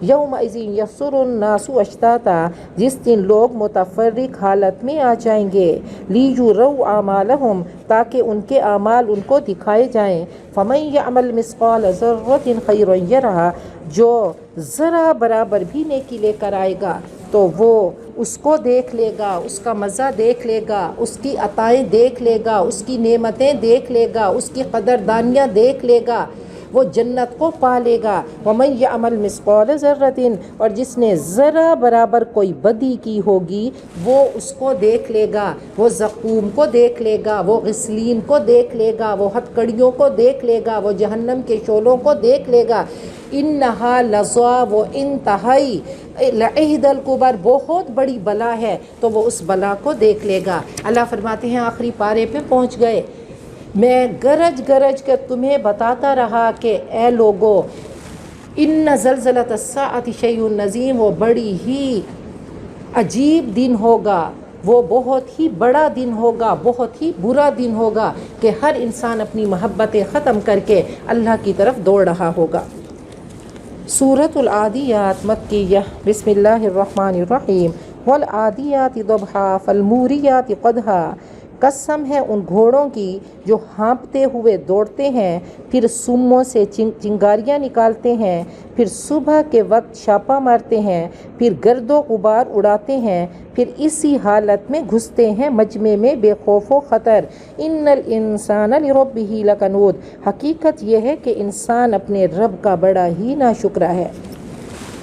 [SPEAKER 2] یومئذ یحشر الناس اشتاتا جس دن لوگ متفرق حالت میں آ جائیں گے. لیجروا اعمالہم تاکہ ان کے اعمال ان کو دکھائے جائیں. فمن یعمل مثقال ذرۃ خیرا یرہ جو ذرا برابر بھی نیکی لے کر آئے گا تو وہ اس کو دیکھ لے گا، اس کا مزہ دیکھ لے گا، اس کی عطائیں دیکھ لے گا، اس کی نعمتیں دیکھ لے گا، اس کی قدردانیاں دیکھ لے گا، وہ جنت کو پا لے گا. ومن یعمل مثقال ذرۃ اور جس نے ذرا برابر کوئی بدی کی ہوگی وہ اس کو دیکھ لے گا، وہ زقوم کو دیکھ لے گا، وہ غسلین کو دیکھ لے گا، وہ ہتکڑیوں کو دیکھ لے گا، وہ جہنم کے شعلوں کو دیکھ لے گا. انہا لظا وہ انتہائی لعہد الکبر بہت بڑی بلا ہے تو وہ اس بلا کو دیکھ لے گا. اللہ فرماتے ہیں آخری پارے پہ پہنچ گئے. میں گرج گرج کر تمہیں بتاتا رہا کہ اے لوگو ان زلزلۃ الساعۃ شیء عظیم وہ بڑی ہی عجیب دن ہوگا، وہ بہت ہی بڑا دن ہوگا، بہت ہی برا دن ہوگا کہ ہر انسان اپنی محبتیں ختم کر کے اللہ کی طرف دوڑ رہا ہوگا. سورۃ العادیات مکیہ بسم اللہ الرحمن الرحیم. والعادیات ضبحا فالموریات قدحا قسم ہے ان گھوڑوں کی جو ہانپتے ہوئے دوڑتے ہیں، پھر سموں سے چنگاریاں نکالتے ہیں، پھر صبح کے وقت چھاپا مارتے ہیں، پھر گرد و غبار اڑاتے ہیں، پھر اسی حالت میں گھستے ہیں مجمع میں بے خوف و خطر. ان الانسان لربہ لکنود حقیقت یہ ہے کہ انسان اپنے رب کا بڑا ہی ناشکرا ہے.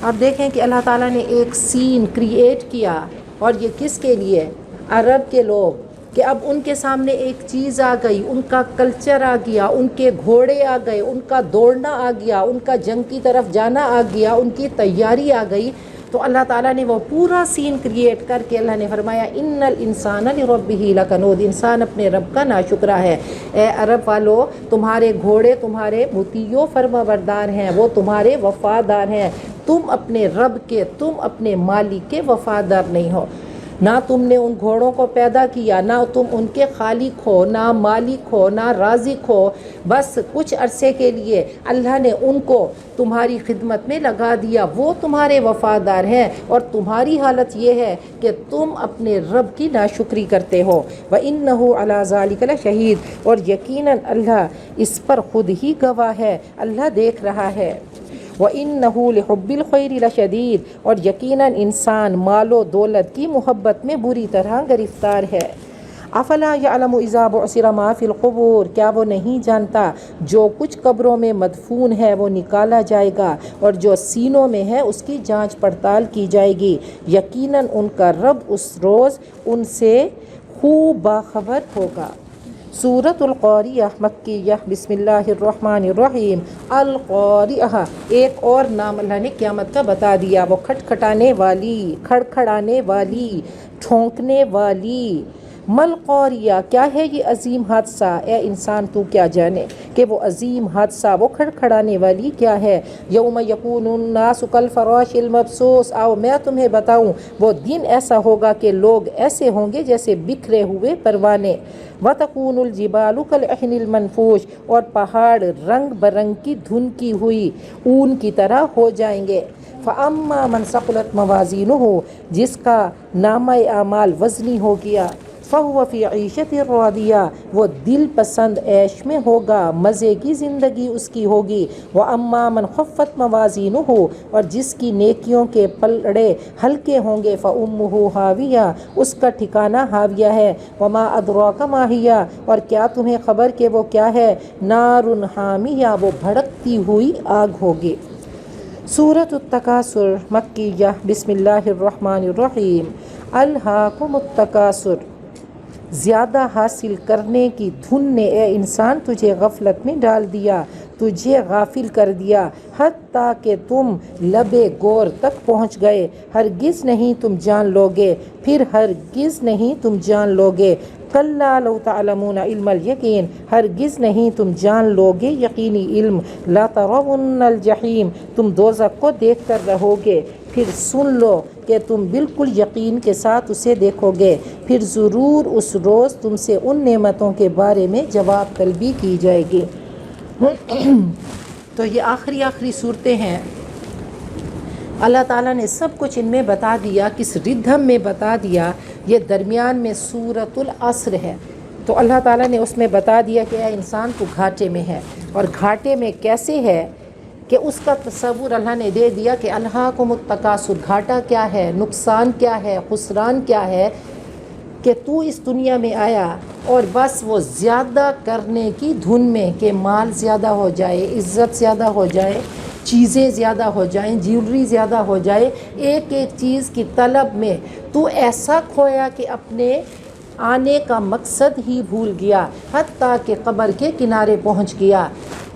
[SPEAKER 2] آپ دیکھیں کہ اللہ تعالیٰ نے ایک سین کریٹ کیا اور یہ کس کے لیے؟ عرب کے لوگ، کہ اب ان کے سامنے ایک چیز آ گئی، ان کا کلچر آ گیا، ان کے گھوڑے آ گئے، ان کا دوڑنا آ گیا، ان کا جنگ کی طرف جانا آ گیا، ان کی تیاری آ گئی. تو اللہ تعالیٰ نے وہ پورا سین کریٹ کر کے اللہ نے فرمایا ان الانسان لربہ لکنود انسان اپنے رب کا ناشکرا ہے. اے عرب والو تمہارے گھوڑے تمہارے مطیع و فرما بردار ہیں، وہ تمہارے وفادار ہیں، تم اپنے رب کے، تم اپنے مالک کے وفادار نہیں ہو. نہ تم نے ان گھوڑوں کو پیدا کیا، نہ تم ان کے خالق ہو، نہ مالک ہو، نہ رازق ہو. بس کچھ عرصے کے لیے اللہ نے ان کو تمہاری خدمت میں لگا دیا، وہ تمہارے وفادار ہیں اور تمہاری حالت یہ ہے کہ تم اپنے رب کی ناشکری کرتے ہو. وَإِنَّهُ عَلَى ذَلِكَ لَشَهِيدٌ اور یقیناً اللہ اس پر خود ہی گواہ ہے، اللہ دیکھ رہا ہے. وَإِنَّهُ لِحُبِّ الْخَيْرِ لَشَدِيدٌ اور یقیناً انسان مال و دولت کی محبت میں بری طرح گرفتار ہے. افلا یعلم اذا بعثر ما فی القبور کیا وہ نہیں جانتا جو کچھ قبروں میں مدفون ہے وہ نکالا جائے گا اور جو سینوں میں ہے اس کی جانچ پڑتال کی جائے گی. یقیناً ان کا رب اس روز ان سے خوب باخبر ہوگا. سورۃ القاریہ مکیہ بسم اللہ الرحمن الرحیم. القاریہ ایک اور نام اللہ نے قیامت کا بتا دیا، وہ کھٹکھٹانے والی، کھڑکھڑانے والی، ٹھونکنے والی. مل قاریہ کیا ہے یہ عظیم حادثہ؟ اے انسان تو کیا جانے کہ وہ عظیم حادثہ، وہ کھڑکھڑانے والی کیا ہے. یوم یکون الناس کالفراش المبثوث آؤ میں تمہیں بتاؤں وہ دن ایسا ہوگا کہ لوگ ایسے ہوں گے جیسے بکھرے ہوئے پروانے. وتکون الجبال کالعہن المنفوش اور پہاڑ رنگ برنگ کی دھن کی ہوئی اون کی طرح ہو جائیں گے. فاما من ثقلت موازینہ جس کا نامہ اعمال وزنی ہو گیا، فہو فی عیشۃ راضیہ وہ دل پسند عیش میں ہوگا، مزے کی زندگی اس کی ہوگی. واما من خفت موازینہ اور جس کی نیکیوں کے پلڑے ہلکے ہوں گے، فامہ ہاویہ اس کا ٹھکانہ ہاویہ ہے. وما ادراک ما ہی اور کیا تمہیں خبر کہ وہ کیا ہے؟ نار حامیہ وہ بھڑکتی ہوئی آگ ہوگی. سورۃ التکاثر مکیہ بسم اللہ الرحمن الرحیم. الہاکم التکاثر زیادہ حاصل کرنے کی دھن نے اے انسان تجھے غفلت میں ڈال دیا، تجھے غافل کر دیا، حتیٰ کہ تم لبے گور تک پہنچ گئے. ہرگز نہیں تم جان لوگے، پھر ہرگز نہیں تم جان لوگے. کلا لو تعلمون علم الیقین ہرگز نہیں تم جان لوگے یقینی علم. لا ترون الجحیم تم دوزخ کو دیکھ کر رہو گے. پھر سن لو کہ تم بالکل یقین کے ساتھ اسے دیکھو گے، پھر ضرور اس روز تم سے ان نعمتوں کے بارے میں جواب طلبی کی جائے گی۔ تو یہ آخری صورتیں ہیں، اللہ تعالیٰ نے سب کچھ ان میں بتا دیا، کس ردھم میں بتا دیا۔ یہ درمیان میں سورۃ العصر ہے، تو اللہ تعالیٰ نے اس میں بتا دیا کہ اے انسان تو گھاٹے میں ہے، اور گھاٹے میں کیسے ہے کہ اس کا تصور اللہ نے دے دیا کہ الہاکم التکاثر، گھاٹا کیا ہے، نقصان کیا ہے، خسران کیا ہے، کہ تو اس دنیا میں آیا اور بس وہ زیادہ کرنے کی دھن میں، کہ مال زیادہ ہو جائے، عزت زیادہ ہو جائے، چیزیں زیادہ ہو جائیں، جیولری زیادہ ہو جائے، ایک ایک چیز کی طلب میں تو ایسا کھویا کہ اپنے آنے کا مقصد ہی بھول گیا، حتیٰ کہ قبر کے کنارے پہنچ گیا۔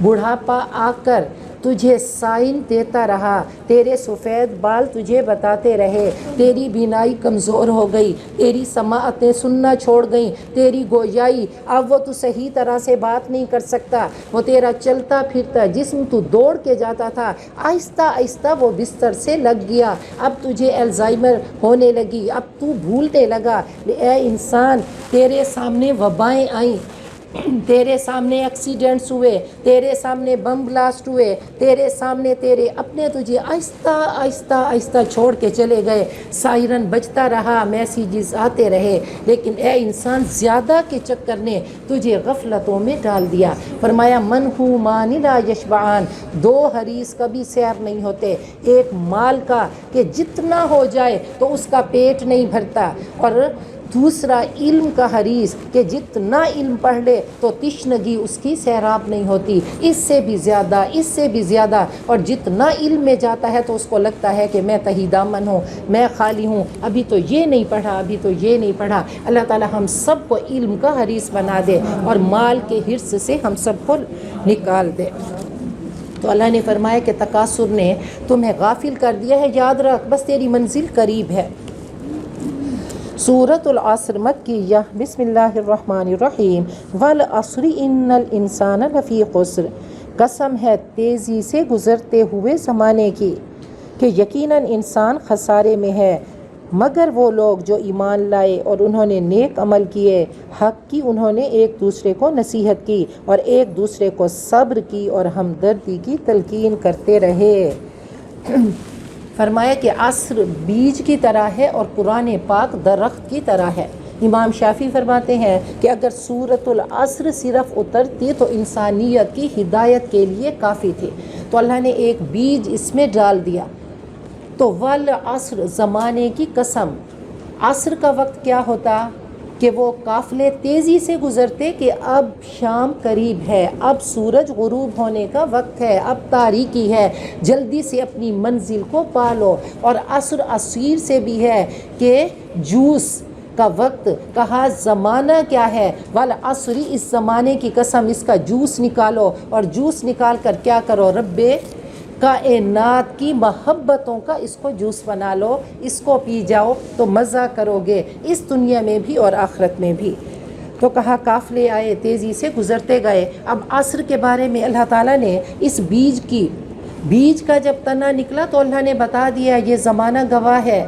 [SPEAKER 2] بڑھاپا آ کر تجھے سائن دیتا رہا، تیرے سفید بال تجھے بتاتے رہے، تیری بینائی کمزور ہو گئی، تیری سماعتیں سننا چھوڑ گئیں، تیری گویائی، اب وہ تو صحیح طرح سے بات نہیں کر سکتا، وہ تیرا چلتا پھرتا جسم تو دوڑ کے جاتا تھا، آہستہ آہستہ وہ بستر سے لگ گیا، اب تجھے الزائمر ہونے لگی، اب تو بھولنے لگا۔ اے انسان، تیرے سامنے وبائیں آئیں، تیرے سامنے ایکسیڈنٹس ہوئے، تیرے سامنے بم بلاسٹ ہوئے، تیرے سامنے تیرے اپنے تجھے آہستہ آہستہ آہستہ چھوڑ کے چلے گئے، سائرن بجتا رہا، میسیجز آتے رہے، لیکن اے انسان زیادہ کے چکر نے تجھے غفلتوں میں ڈال دیا۔ فرمایا من ہو مان لا یشبعان، دو حریص کبھی سیر نہیں ہوتے، ایک مال کا کہ جتنا ہو جائے تو اس کا پیٹ نہیں بھرتا، اور دوسرا علم کا حریص کہ جتنا علم پڑھ لے تو تشنگی اس کی سیراب نہیں ہوتی، اس سے بھی زیادہ، اس سے بھی زیادہ، اور جتنا علم میں جاتا ہے تو اس کو لگتا ہے کہ میں تہی دامن ہوں، میں خالی ہوں، ابھی تو یہ نہیں پڑھا، ابھی تو یہ نہیں پڑھا۔ اللہ تعالی ہم سب کو علم کا حریص بنا دے اور مال کے حرص سے ہم سب کو نکال دے۔ تو اللہ نے فرمایا کہ تکاثر نے تمہیں غافل کر دیا ہے، یاد رکھ بس تیری منزل قریب ہے۔ سورۃ العصر مکیہ، بسم اللہ الرحمن الرحیم۔ والعصر ان الانسان لفی خسر، قسم ہے تیزی سے گزرتے ہوئے زمانے کی کہ یقیناً انسان خسارے میں ہے، مگر وہ لوگ جو ایمان لائے اور انہوں نے نیک عمل کیے، حق کی انہوں نے ایک دوسرے کو نصیحت کی اور ایک دوسرے کو صبر کی اور ہمدردی کی تلقین کرتے رہے۔ فرمایا کہ عصر بیج کی طرح ہے اور قرآن پاک درخت کی طرح ہے۔ امام شافعی فرماتے ہیں کہ اگر سورۃ العصر صرف اترتی تو انسانیت کی ہدایت کے لیے کافی تھی، تو اللہ نے ایک بیج اس میں ڈال دیا۔ تو والعصر، زمانے کی قسم، عصر کا وقت کیا ہوتا کہ وہ قافلے تیزی سے گزرتے کہ اب شام قریب ہے، اب سورج غروب ہونے کا وقت ہے، اب تاریکی ہے، جلدی سے اپنی منزل کو پالو۔ اور عصر عصیر سے بھی ہے کہ جوس کا وقت، کہا زمانہ کیا ہے، والعصر، اس زمانے کی قسم، اس کا جوس نکالو، اور جوس نکال کر کیا کرو، رب کائنات کی محبتوں کا اس کو جوس بنا لو، اس کو پی جاؤ تو مزہ کرو گے اس دنیا میں بھی اور آخرت میں بھی۔ تو کہا قافلے آئے، تیزی سے گزرتے گئے۔ اب عصر کے بارے میں اللہ تعالیٰ نے اس بیج کا جب تنا نکلا تو اللہ نے بتا دیا، یہ زمانہ گواہ ہے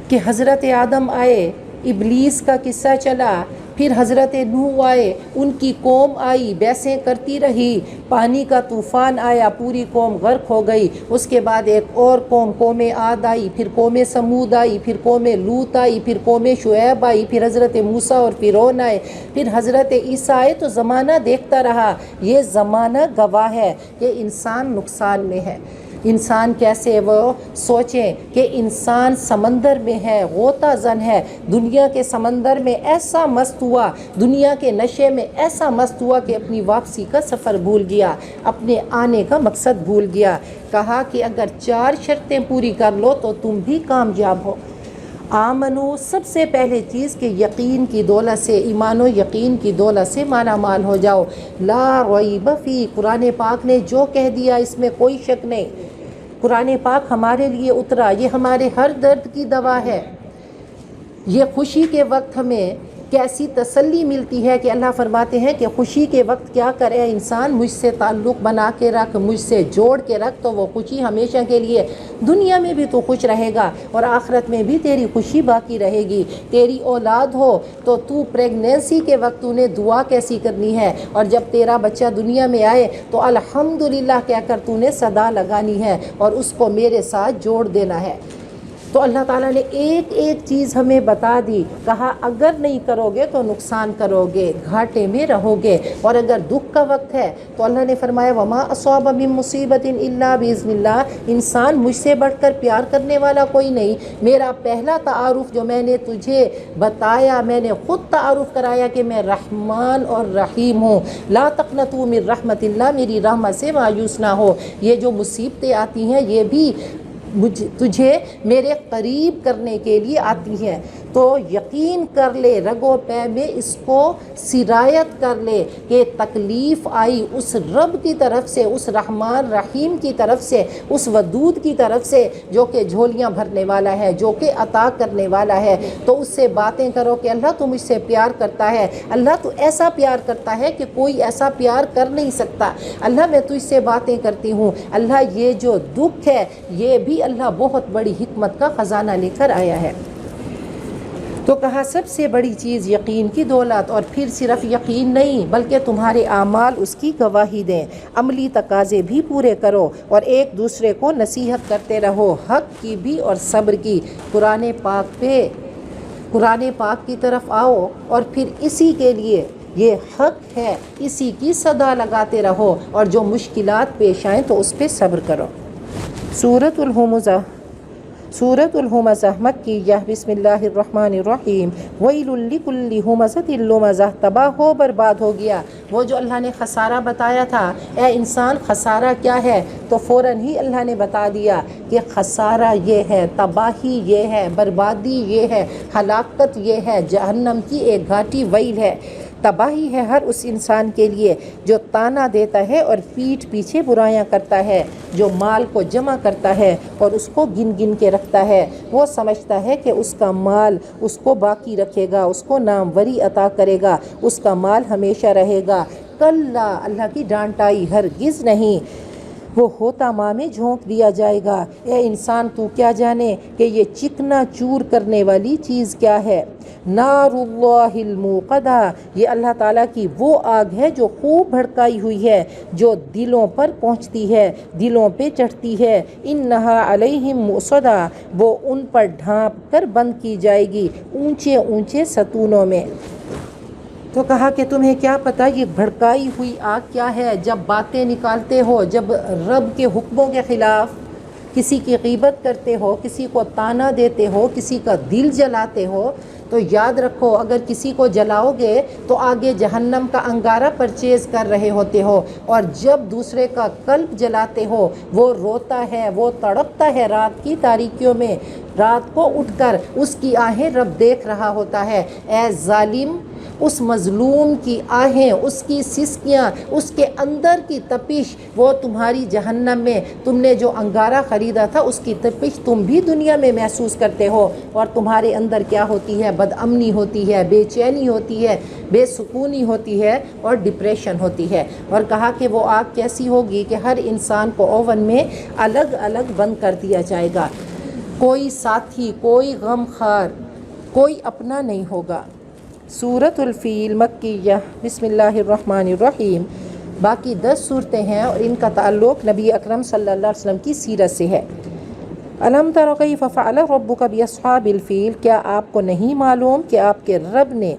[SPEAKER 2] کہ حضرت آدم آئے، ابلیس کا قصہ چلا، پھر حضرت نوح آئے، ان کی قوم آئی، بحثیں کرتی رہی، پانی کا طوفان آیا، پوری قوم غرق ہو گئی، اس کے بعد ایک اور قوم عاد آئی، پھر قوم سمود آئی، پھر قوم لوط آئی، پھر قوم شعیب آئی، پھر حضرت موسیٰ اور فرعون آئے، پھر حضرت عیسیٰ آئے، تو زمانہ دیکھتا رہا۔ یہ زمانہ گواہ ہے کہ انسان نقصان میں ہے۔ انسان کیسے، وہ سوچیں کہ انسان سمندر میں ہے، غوطہ زن ہے، دنیا کے سمندر میں ایسا مست ہوا، دنیا کے نشے میں ایسا مست ہوا کہ اپنی واپسی کا سفر بھول گیا، اپنے آنے کا مقصد بھول گیا۔ کہا کہ اگر 4 شرطیں پوری کر لو تو تم بھی کامیاب ہو۔ آمنو، سب سے پہلے چیز کہ یقین کی دولت سے، ایمان و یقین کی دولت سے مالا مال ہو جاؤ۔ لا ریب فی، قرآن پاک نے جو کہہ دیا اس میں کوئی شک نہیں۔ قرآن پاک ہمارے لیے اترا، یہ ہمارے ہر درد کی دوا ہے۔ یہ خوشی کے وقت ہمیں کیسی تسلی ملتی ہے کہ اللہ فرماتے ہیں کہ خوشی کے وقت کیا کرے انسان، مجھ سے تعلق بنا کے رکھ، مجھ سے جوڑ کے رکھ، تو وہ خوشی ہمیشہ کے لیے، دنیا میں بھی تو خوش رہے گا اور آخرت میں بھی تیری خوشی باقی رہے گی۔ تیری اولاد ہو تو تو پریگنینسی کے وقت تو نے دعا کیسی کرنی ہے، اور جب تیرا بچہ دنیا میں آئے تو الحمدللہ کہہ کر تو نے صدا لگانی ہے اور اس کو میرے ساتھ جوڑ دینا ہے۔ تو اللہ تعالیٰ نے ایک ایک چیز ہمیں بتا دی، کہا اگر نہیں کرو گے تو نقصان کرو گے، گھاٹے میں رہو گے، اور اگر دکھ کا وقت ہے تو اللہ نے فرمایا وما اصاب من مصیبت الا باذن اللہ، انسان مجھ سے بڑھ کر پیار کرنے والا کوئی نہیں۔ میرا پہلا تعارف جو میں نے تجھے بتایا، میں نے خود تعارف کرایا کہ میں رحمان اور رحیم ہوں۔ لا تقنطوا من رحمت اللہ، میری رحمت سے مایوس نہ ہو۔ یہ جو مصیبتیں آتی ہیں یہ بھی تجھے میرے قریب کرنے کے لیے آتی ہیں، تو یقین کر لے، رگو پے میں اس کو سرایت کر لے کہ تکلیف آئی اس رب کی طرف سے، اس رحمان رحیم کی طرف سے، اس ودود کی طرف سے جو کہ جھولیاں بھرنے والا ہے، جو کہ عطا کرنے والا ہے، تو اس سے باتیں کرو کہ اللہ تو مجھ سے پیار کرتا ہے، اللہ تو ایسا پیار کرتا ہے کہ کوئی ایسا پیار کر نہیں سکتا، اللہ میں تجھ سے باتیں کرتی ہوں، اللہ یہ جو دکھ ہے یہ بھی اللہ بہت بڑی حکمت کا خزانہ لے کر آیا ہے۔ تو کہا سب سے بڑی چیز یقین کی دولت، اور پھر صرف یقین نہیں بلکہ تمہارے اعمال اس کی گواہی دیں، عملی تقاضے بھی پورے کرو اور ایک دوسرے کو نصیحت کرتے رہو، حق کی بھی اور صبر کی۔ قرآن پاک کی طرف آؤ اور پھر اسی کے لیے، یہ حق ہے، اسی کی صدا لگاتے رہو، اور جو مشکلات پیش آئیں تو اس پہ صبر کرو۔ سورۃ الہمزہ مکیہ، بسم اللہ الرحمن الرحیم۔ ویل لکل ہمزۃ لمزہ، تباہ ہو برباد ہو گیا وہ جو اللہ نے خسارہ بتایا تھا۔ اے انسان خسارہ کیا ہے؟ تو فوراً ہی اللہ نے بتا دیا کہ خسارہ یہ ہے، تباہی یہ ہے، بربادی یہ ہے، ہلاکت یہ ہے، جہنم کی ایک گھاٹی ویل ہے۔ تباہی ہے ہر اس انسان کے لیے جو تانا دیتا ہے اور پیٹھ پیچھے برائیاں کرتا ہے، جو مال کو جمع کرتا ہے اور اس کو گن گن کے رکھتا ہے، وہ سمجھتا ہے کہ اس کا مال اس کو باقی رکھے گا، اس کو ناموری عطا کرے گا، اس کا مال ہمیشہ رہے گا۔ کلا، اللہ کی ڈانٹائی، ہرگز نہیں، وہ ہوتا ماں میں جھونک دیا جائے گا۔ اے انسان تو کیا جانے کہ یہ چکنا چور کرنے والی چیز کیا ہے؟ نار اللہ الموقدہ، یہ اللہ تعالیٰ کی وہ آگ ہے جو خوب بھڑکائی ہوئی ہے، جو دلوں پر پہنچتی ہے، دلوں پہ چڑھتی ہے۔ انہا علیہم مؤصدہ، وہ ان پر ڈھانپ کر بند کی جائے گی اونچے اونچے ستونوں میں۔ تو کہا کہ تمہیں کیا پتہ یہ بھڑکائی ہوئی آگ کیا ہے؟ جب باتیں نکالتے ہو، جب رب کے حکموں کے خلاف کسی کی غیبت کرتے ہو، کسی کو تانا دیتے ہو، کسی کا دل جلاتے ہو، تو یاد رکھو اگر کسی کو جلاؤ گے تو آگے جہنم کا انگارہ پرچیز کر رہے ہوتے ہو، اور جب دوسرے کا قلب جلاتے ہو، وہ روتا ہے، وہ تڑپتا ہے رات کی تاریکیوں میں، رات کو اٹھ کر اس کی آہیں رب دیکھ رہا ہوتا ہے۔ اے ظالم، اس مظلوم کی آہیں، اس کی سسکیاں، اس کے اندر کی تپش، وہ تمہاری جہنم میں تم نے جو انگارہ خریدا تھا اس کی تپش تم بھی دنیا میں محسوس کرتے ہو، اور تمہارے اندر کیا ہوتی ہے؟ بد امنی ہوتی ہے، بے چینی ہوتی ہے، بے سکونی ہوتی ہے اور ڈپریشن ہوتی ہے۔ اور کہا کہ وہ آگ کیسی ہوگی کہ ہر انسان کو اوون میں الگ الگ بند کر دیا جائے گا، کوئی ساتھی، کوئی غم خار، کوئی اپنا نہیں ہوگا۔ سورۃ الفیل مکیہ، بسم اللہ الرحمن الرحیم۔ باقی 10 صورتیں ہیں اور ان کا تعلق نبی اکرم صلی اللہ علیہ وسلم کی سیرت سے ہے۔ الم تر کیف فعل ربک باصحاب الفیل، کیا آپ کو نہیں معلوم کہ آپ کے رب نے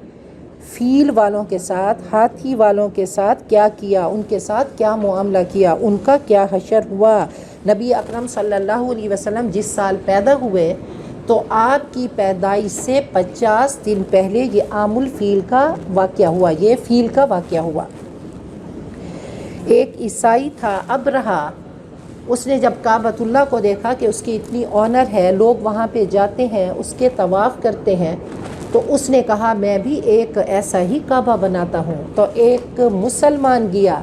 [SPEAKER 2] فیل والوں کے ساتھ، ہاتھی والوں کے ساتھ کیا کیا، ان کے ساتھ کیا معاملہ کیا، ان کا کیا حشر ہوا۔ نبی اکرم صلی اللہ علیہ وسلم جس سال پیدا ہوئے تو آپ کی پیدائش سے 50 دن پہلے یہ عام الفیل کا واقعہ ہوا، یہ فیل کا واقعہ ہوا۔ ایک عیسائی تھا ابرہہ، اس نے جب کعبۃ اللہ کو دیکھا کہ اس کی اتنی آنر ہے، لوگ وہاں پہ جاتے ہیں، اس کے طواف کرتے ہیں، تو اس نے کہا میں بھی ایک ایسا ہی کعبہ بناتا ہوں۔ تو ایک مسلمان گیا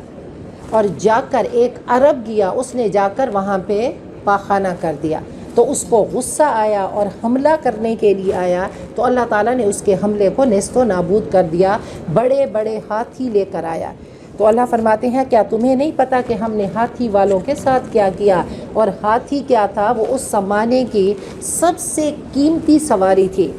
[SPEAKER 2] اور جا کر، ایک عرب گیا، اس نے جا کر وہاں پہ پاخانہ کر دیا۔ تو اس کو غصہ آیا اور حملہ کرنے کے لیے آیا تو اللہ تعالیٰ نے اس کے حملے کو نیست و نابود کر دیا، بڑے بڑے ہاتھی لے کر آیا۔ تو اللہ فرماتے ہیں کیا تمہیں نہیں پتہ کہ ہم نے ہاتھی والوں کے ساتھ کیا کیا؟ اور ہاتھی کیا تھا؟ وہ اس زمانے کی سب سے قیمتی سواری تھی۔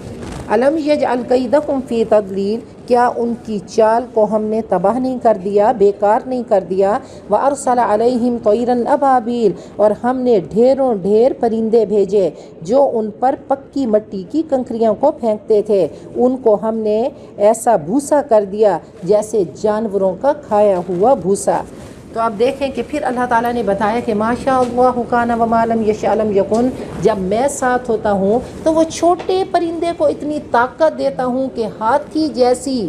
[SPEAKER 2] الم یجعل کیدکم فی تضلیل، کیا ان کی چال کو ہم نے تباہ نہیں کر دیا، بیکار نہیں کر دیا؟ وارسل علیہم طیرا ابابیل، اور ہم نے ڈھیروں ڈھیر پرندے بھیجے جو ان پر پکی مٹی کی کنکریوں کو پھینکتے تھے، ان کو ہم نے ایسا بھوسا کر دیا جیسے جانوروں کا کھایا ہوا بھوسا۔ تو آپ دیکھیں کہ پھر اللہ تعالیٰ نے بتایا کہ ما شاء اللہ کان وما لم یشاء لم یکن، جب میں ساتھ ہوتا ہوں تو وہ چھوٹے پرندے کو اتنی طاقت دیتا ہوں کہ ہاتھی جیسی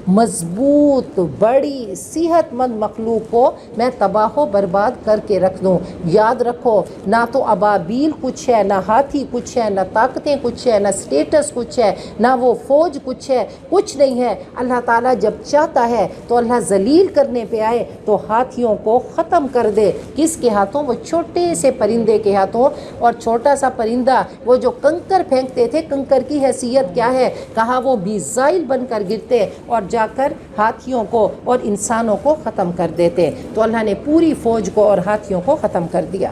[SPEAKER 2] مضبوط بڑی صحت مند مخلوق کو میں تباہ و برباد کر کے رکھ دوں۔ یاد رکھو، نہ تو ابابیل کچھ ہے، نہ ہاتھی کچھ ہے، نہ طاقتیں کچھ ہے، نہ سٹیٹس کچھ ہے، نہ وہ فوج کچھ ہے، کچھ نہیں ہے۔ اللہ تعالیٰ جب چاہتا ہے تو اللہ ذلیل کرنے پہ آئے تو ہاتھیوں کو ختم کر دے۔ کس کے ہاتھوں؟ وہ چھوٹے سے پرندے کے ہاتھوں۔ اور چھوٹا سا پرندہ وہ جو کنکر پھینکتے تھے، کنکر کی حیثیت کیا ہے؟ کہا وہ میزائل بن کر گرتے اور جا کر ہاتھیوں کو اور انسانوں کو ختم کر دیتے۔ تو اللہ نے پوری فوج کو اور ہاتھیوں کو ختم کر دیا۔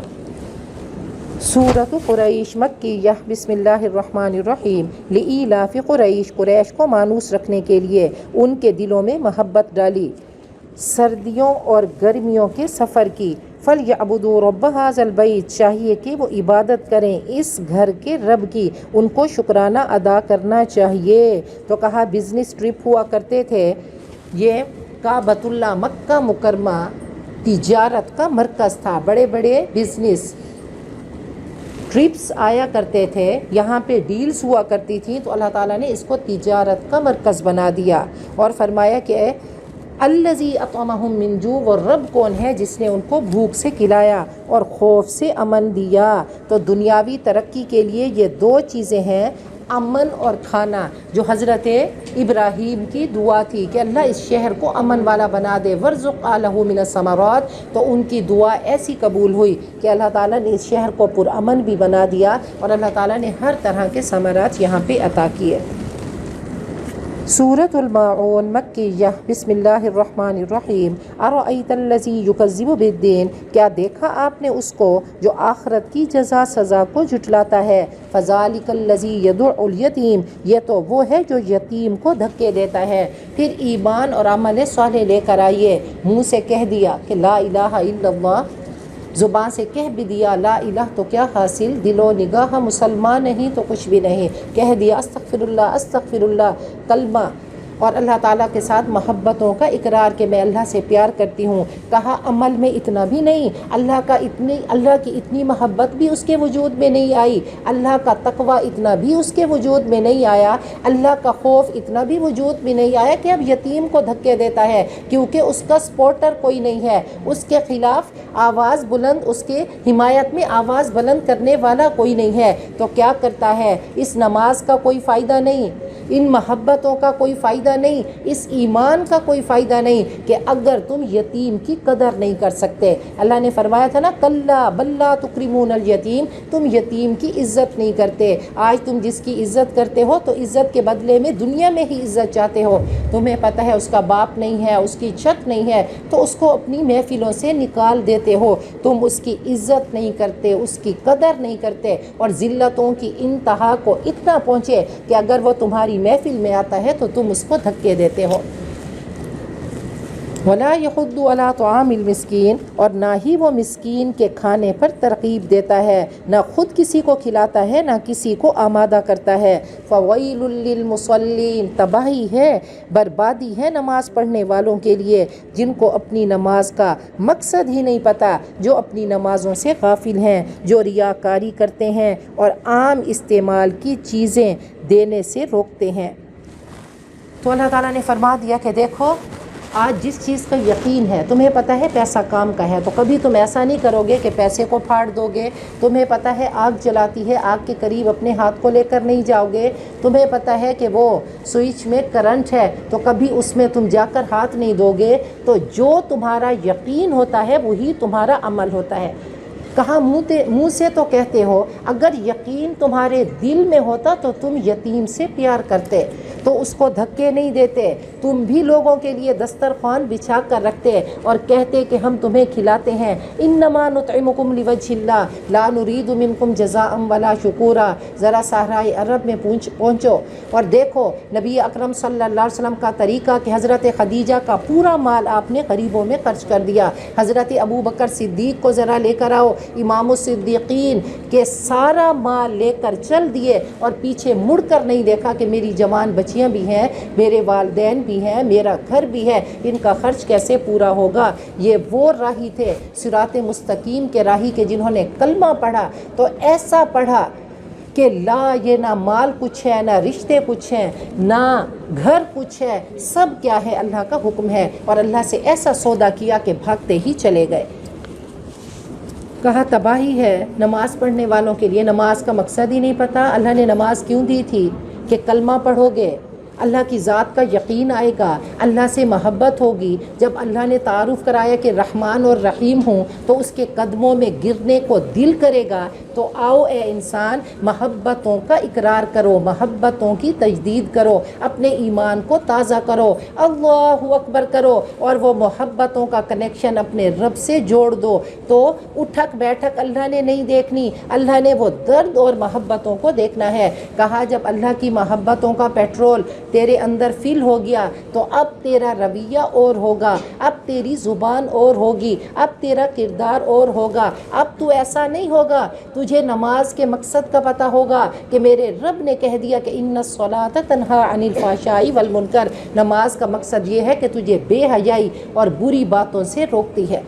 [SPEAKER 2] سورۃ قریش مکیہ، بسم اللہ الرحمن الرحیم۔ لإیلاف قریش، قریش کو مانوس رکھنے کے لیے ان کے دلوں میں محبت ڈالی سردیوں اور گرمیوں کے سفر کی۔ فَلْيَعْبُدُوا رَبَّ هَٰذَا الْبَيْتِ، چاہیے کہ وہ عبادت کریں اس گھر کے رب کی، ان کو شکرانہ ادا کرنا چاہیے۔ تو کہا بزنس ٹرپ ہوا کرتے تھے، یہ کعبۃ اللہ مکہ مکرمہ تجارت کا مرکز تھا، بڑے بڑے بزنس ٹرپس آیا کرتے تھے، یہاں پہ ڈیلز ہوا کرتی تھیں، تو اللہ تعالیٰ نے اس کو تجارت کا مرکز بنا دیا اور فرمایا کہ الذی اطعمہم من جوع، وہ رب کون ہے جس نے ان کو بھوک سے کھلایا اور خوف سے امن دیا۔ تو دنیاوی ترقی کے لیے یہ دو چیزیں ہیں، امن اور کھانا، جو حضرت ابراہیم کی دعا تھی کہ اللہ اس شہر کو امن والا بنا دے، وارزق اہلہ من الثمرات، تو ان کی دعا ایسی قبول ہوئی کہ اللہ تعالیٰ نے اس شہر کو پرامن بھی بنا دیا اور اللہ تعالیٰ نے ہر طرح کے ثمرات یہاں پہ عطا کیے۔ سورۃ الماعون مکیہ، بسم اللہ الرحمن الرحیم۔ ارأیت الذی یکذب بالدین، کیا دیکھا آپ نے اس کو جو آخرت کی جزا سزا کو جھٹلاتا ہے؟ فذالک الذی یدع الیتیم، یہ تو وہ ہے جو یتیم کو دھکے دیتا ہے۔ پھر ایمان اور عمل صالح لے کر آئیے، منہ سے کہہ دیا کہ لا الہ الا اللہ، زبان سے کہہ بھی دیا لا الہ تو کیا حاصل، دل و نگاہ مسلمان نہیں تو کچھ بھی نہیں، کہہ دیا استغفر اللہ کلمہ، اور اللہ تعالیٰ کے ساتھ محبتوں کا اقرار کہ میں اللہ سے پیار کرتی ہوں۔ کہا عمل میں اتنا بھی نہیں، اللہ کی اتنی محبت بھی اس کے وجود میں نہیں آئی، اللہ کا تقوی اتنا بھی اس کے وجود میں نہیں آیا، اللہ کا خوف اتنا بھی وجود میں نہیں آیا کہ اب یتیم کو دھکے دیتا ہے، کیونکہ اس کا سپورٹر کوئی نہیں ہے، اس کے خلاف آواز بلند، اس کے حمایت میں آواز بلند کرنے والا کوئی نہیں ہے۔ تو کیا کرتا ہے؟ اس نماز کا کوئی فائدہ نہیں، ان محبتوں کا کوئی فائدہ نہیں، اس ایمان کا کوئی فائدہ نہیں کہ اگر تم یتیم کی قدر نہیں کر سکتے۔ اللہ نے فرمایا تھا نا کلا بل لا تکرمون الیتیم، تم یتیم کی عزت نہیں کرتے۔ آج تم جس کی عزت کرتے ہو تو عزت کے بدلے میں دنیا میں ہی عزت چاہتے ہو، تمہیں پتہ ہے اس کا باپ نہیں ہے، اس کی چھت نہیں ہے، تو اس کو اپنی محفلوں سے نکال دیتے ہو، تم اس کی عزت نہیں کرتے، اس کی قدر نہیں کرتے، اور ذلتوں کی انتہا کو اتنا پہنچے کہ اگر وہ تمہاری محفل میں آتا ہے تو تم اس کو دھکے دیتے ہو۔ ولا یحض علی طعام المسکین، اور نہ ہی وہ مسکین کے کھانے پر ترغیب دیتا ہے، نہ خود کسی کو کھلاتا ہے، نہ کسی کو آمادہ کرتا ہے۔ فویل للمصلین، تباہی ہے، بربادی ہے نماز پڑھنے والوں کے لیے جن کو اپنی نماز کا مقصد ہی نہیں پتہ، جو اپنی نمازوں سے غافل ہیں، جو ریاکاری کرتے ہیں اور عام استعمال کی چیزیں دینے سے روکتے ہیں۔ تو اللہ تعالیٰ نے فرما دیا کہ دیکھو آج جس چیز کا یقین ہے، تمہیں پتہ ہے پیسہ کام کا ہے، تو کبھی تم ایسا نہیں کرو گے کہ پیسے کو پھاڑ دو گے۔ تمہیں پتہ ہے آگ جلاتی ہے، آگ کے قریب اپنے ہاتھ کو لے کر نہیں جاؤ گے۔ تمہیں پتہ ہے کہ وہ سوئچ میں کرنٹ ہے تو کبھی اس میں تم جا کر ہاتھ نہیں دو گے۔ تو جو تمہارا یقین ہوتا ہے وہی تمہارا عمل ہوتا ہے۔ کہا منہ سے تو کہتے ہو، اگر یقین تمہارے دل میں ہوتا تو تم یتیم سے پیار کرتے، تو اس کو دھکے نہیں دیتے، تم بھی لوگوں کے لیے دسترخوان بچھا کر رکھتے اور کہتے کہ ہم تمہیں کھلاتے ہیں، انما نطعمکم لوجہ اللہ لا نرید منکم جزاء ولا شکورا۔ ذرا صحرائے عرب میں پہنچو اور دیکھو نبی اکرم صلی اللہ علیہ وسلم کا طریقہ کہ حضرت خدیجہ کا پورا مال آپ نے غریبوں میں خرچ کر دیا، حضرت ابو بکر صدیق کو ذرا لے کر آؤ، امام الصدیقین کے سارا مال لے کر چل دیے اور پیچھے مڑ کر نہیں دیکھا کہ میری جوان بچیاں بھی ہیں، میرے والدین بھی ہیں، میرا گھر بھی ہے، ان کا خرچ کیسے پورا ہوگا۔ یہ وہ راہی تھے صراط مستقیم کے راہی کے جنہوں نے کلمہ پڑھا تو ایسا پڑھا کہ لا، یہ نہ مال کچھ ہے، نہ رشتے کچھ ہیں، نہ گھر کچھ ہے، سب کیا ہے اللہ کا حکم ہے، اور اللہ سے ایسا سودا کیا کہ بھاگتے ہی چلے گئے۔ کہا تباہی ہے نماز پڑھنے والوں کے لیے، نماز کا مقصد ہی نہیں پتہ۔ اللہ نے نماز کیوں دی تھی؟ کہ کلمہ پڑھو گے، اللہ کی ذات کا یقین آئے گا، اللہ سے محبت ہوگی۔ جب اللہ نے تعارف کرایا کہ رحمان اور رحیم ہوں تو اس کے قدموں میں گرنے کو دل کرے گا، تو آؤ اے انسان محبتوں کا اقرار کرو، محبتوں کی تجدید کرو، اپنے ایمان کو تازہ کرو، اللہ اکبر کرو، اور وہ محبتوں کا کنیکشن اپنے رب سے جوڑ دو۔ تو اٹھک بیٹھک اللہ نے نہیں دیکھنی، اللہ نے وہ درد اور محبتوں کو دیکھنا ہے۔ کہا جب اللہ کی محبتوں کا پیٹرول تیرے اندر فل ہو گیا تو اب تیرا رویہ اور ہوگا، اب تیری زبان اور ہوگی، اب تیرا کردار اور ہوگا۔ اب تو ایسا نہیں ہوگا، تجھے نماز کے مقصد کا پتہ ہوگا کہ میرے رب نے کہہ دیا کہ ان الصلاۃ تنہی عن الفحشاء والمنکر، نماز کا مقصد یہ ہے کہ تجھے بے حیائی اور بری باتوں سے روکتی ہے۔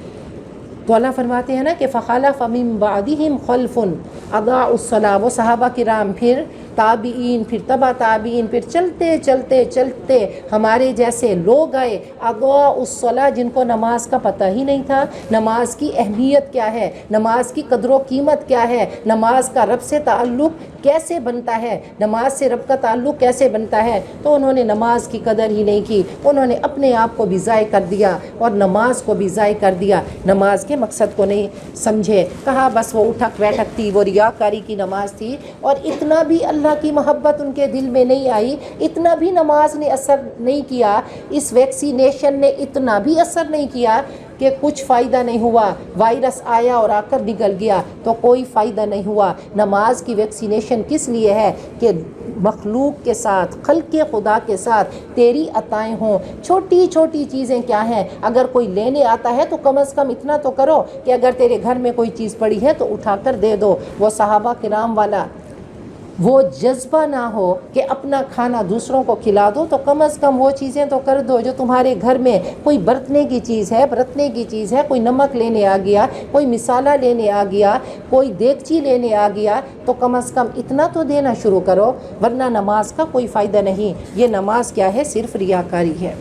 [SPEAKER 2] تو اللہ فرماتے ہیں نا کہ فخلف من بعدہم خلف اضاعوا الصلاۃ، وہ صحابہ کرام، پھر تابعین، پھر تبع تابعین، پھر چلتے چلتے چلتے ہمارے جیسے لوگ آئے، اضاعوا الصلاۃ، جن کو نماز کا پتہ ہی نہیں تھا، نماز کی اہمیت کیا ہے، نماز کی قدر و قیمت کیا ہے، نماز کا رب سے تعلق کیسے بنتا ہے، نماز سے رب کا تعلق کیسے بنتا ہے، تو انہوں نے نماز کی قدر ہی نہیں کی، انہوں نے اپنے آپ کو بھی ضائع کر دیا اور نماز کو بھی ضائع کر دیا، نماز کے مقصد کو نہیں سمجھے۔ کہا بس وہ اٹھک بیٹھک تھی، وہ ریاکاری کی نماز تھی، اور اتنا بھی اللہ کی محبت ان کے دل میں نہیں آئی، اتنا بھی نماز نے اثر نہیں کیا، اس ویکسینیشن نے اتنا بھی اثر نہیں کیا کہ کچھ فائدہ نہیں ہوا، وائرس آیا اور آ کر نکل گیا تو کوئی فائدہ نہیں ہوا۔ نماز کی ویکسینیشن کس لیے ہے؟ کہ مخلوق کے ساتھ، خلق خدا کے ساتھ تیری عطائیں ہوں۔ چھوٹی چھوٹی چیزیں کیا ہیں، اگر کوئی لینے آتا ہے تو کم از کم اتنا تو کرو کہ اگر تیرے گھر میں کوئی چیز پڑی ہے تو اٹھا کر دے دو۔ وہ صحابہ کرام والا وہ جذبہ نہ ہو کہ اپنا کھانا دوسروں کو کھلا دو، تو کم از کم وہ چیزیں تو کر دو جو تمہارے گھر میں کوئی برتنے کی چیز ہے، برتنے کی چیز ہے، کوئی نمک لینے آ گیا، کوئی مسالہ لینے آ گیا، کوئی دیگچی لینے آ گیا، تو کم از کم اتنا تو دینا شروع کرو، ورنہ نماز کا کوئی فائدہ نہیں۔ یہ نماز کیا ہے؟ صرف ریاکاری ہے۔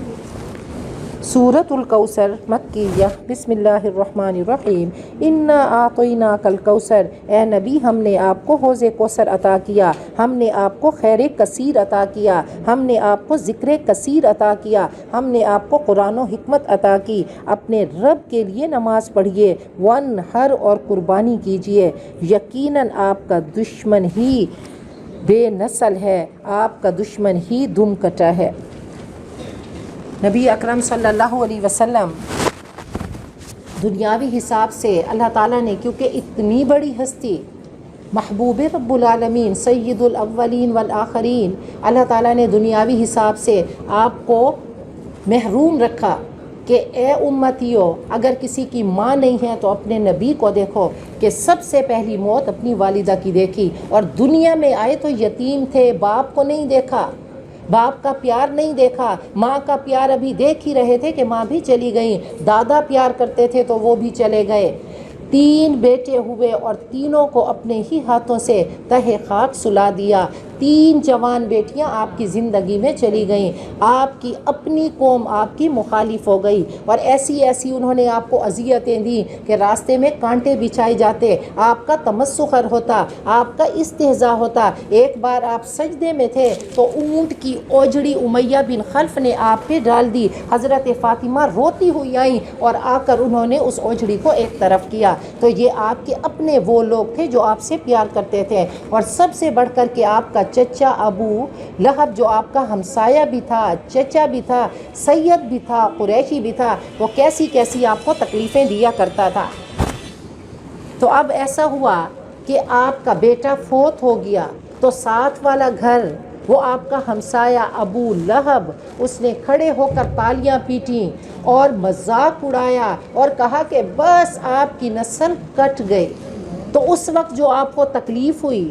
[SPEAKER 2] سورۃ الکوثر مکیہ، بسم اللہ الرحمن الرحیم، انا اعطیناک الکوثر، اے نبی ہم نے آپ کو حوض کوثر عطا کیا، ہم نے آپ کو خیر کثیر عطا کیا، ہم نے آپ کو ذکر کثیر عطا کیا، ہم نے آپ کو قرآن و حکمت عطا کی۔ اپنے رب کے لیے نماز پڑھیے، وانحر، اور قربانی کیجیے، یقیناً آپ کا دشمن ہی بے نسل ہے، آپ کا دشمن ہی دم کٹا ہے۔ نبی اکرم صلی اللہ علیہ وسلم دنیاوی حساب سے اللہ تعالیٰ نے، کیونکہ اتنی بڑی ہستی، محبوب رب العالمین، سید الاولین والآخرین، اللہ تعالیٰ نے دنیاوی حساب سے آپ کو محروم رکھا کہ اے امتیو، اگر کسی کی ماں نہیں ہے تو اپنے نبی کو دیکھو کہ سب سے پہلی موت اپنی والدہ کی دیکھی، اور دنیا میں آئے تو یتیم تھے، باپ کو نہیں دیکھا، باپ کا پیار نہیں دیکھا، ماں کا پیار ابھی دیکھ ہی رہے تھے کہ ماں بھی چلی گئیں، دادا پیار کرتے تھے تو وہ بھی چلے گئے۔ 3 بیٹے ہوئے اور تینوں کو اپنے ہی ہاتھوں سے تہہ خاک سلا دیا۔ 3 جوان بیٹیاں آپ کی زندگی میں چلی گئیں، آپ کی اپنی قوم آپ کی مخالف ہو گئی، اور ایسی ایسی انہوں نے آپ کو اذیتیں دی کہ راستے میں کانٹے بچھائے جاتے، آپ کا تمسخر ہوتا، آپ کا استہزاء ہوتا۔ ایک بار آپ سجدے میں تھے تو اونٹ کی اوجڑی امیہ بن خلف نے آپ پہ ڈال دی، حضرت فاطمہ روتی ہوئی آئیں اور آ کر انہوں نے اس اوجڑی کو ایک طرف کیا۔ تو یہ آپ کے اپنے وہ لوگ تھے جو آپ سے پیار کرتے تھے، اور سب سے بڑھ کر کے آپ کا چچا ابو لہب جو آپ کا ہمسایہ بھی تھا، چچا بھی تھا، سید بھی تھا، قریشی بھی تھا، وہ کیسی کیسی آپ کو تکلیفیں دیا کرتا تھا۔ تو اب ایسا ہوا کہ آپ کا بیٹا فوت ہو گیا تو ساتھ والا گھر وہ آپ کا ہمسایہ ابو لہب، اس نے کھڑے ہو کر تالیاں پیٹیں اور مذاق اڑایا اور کہا کہ بس آپ کی نسل کٹ گئی۔ تو اس وقت جو آپ کو تکلیف ہوئی،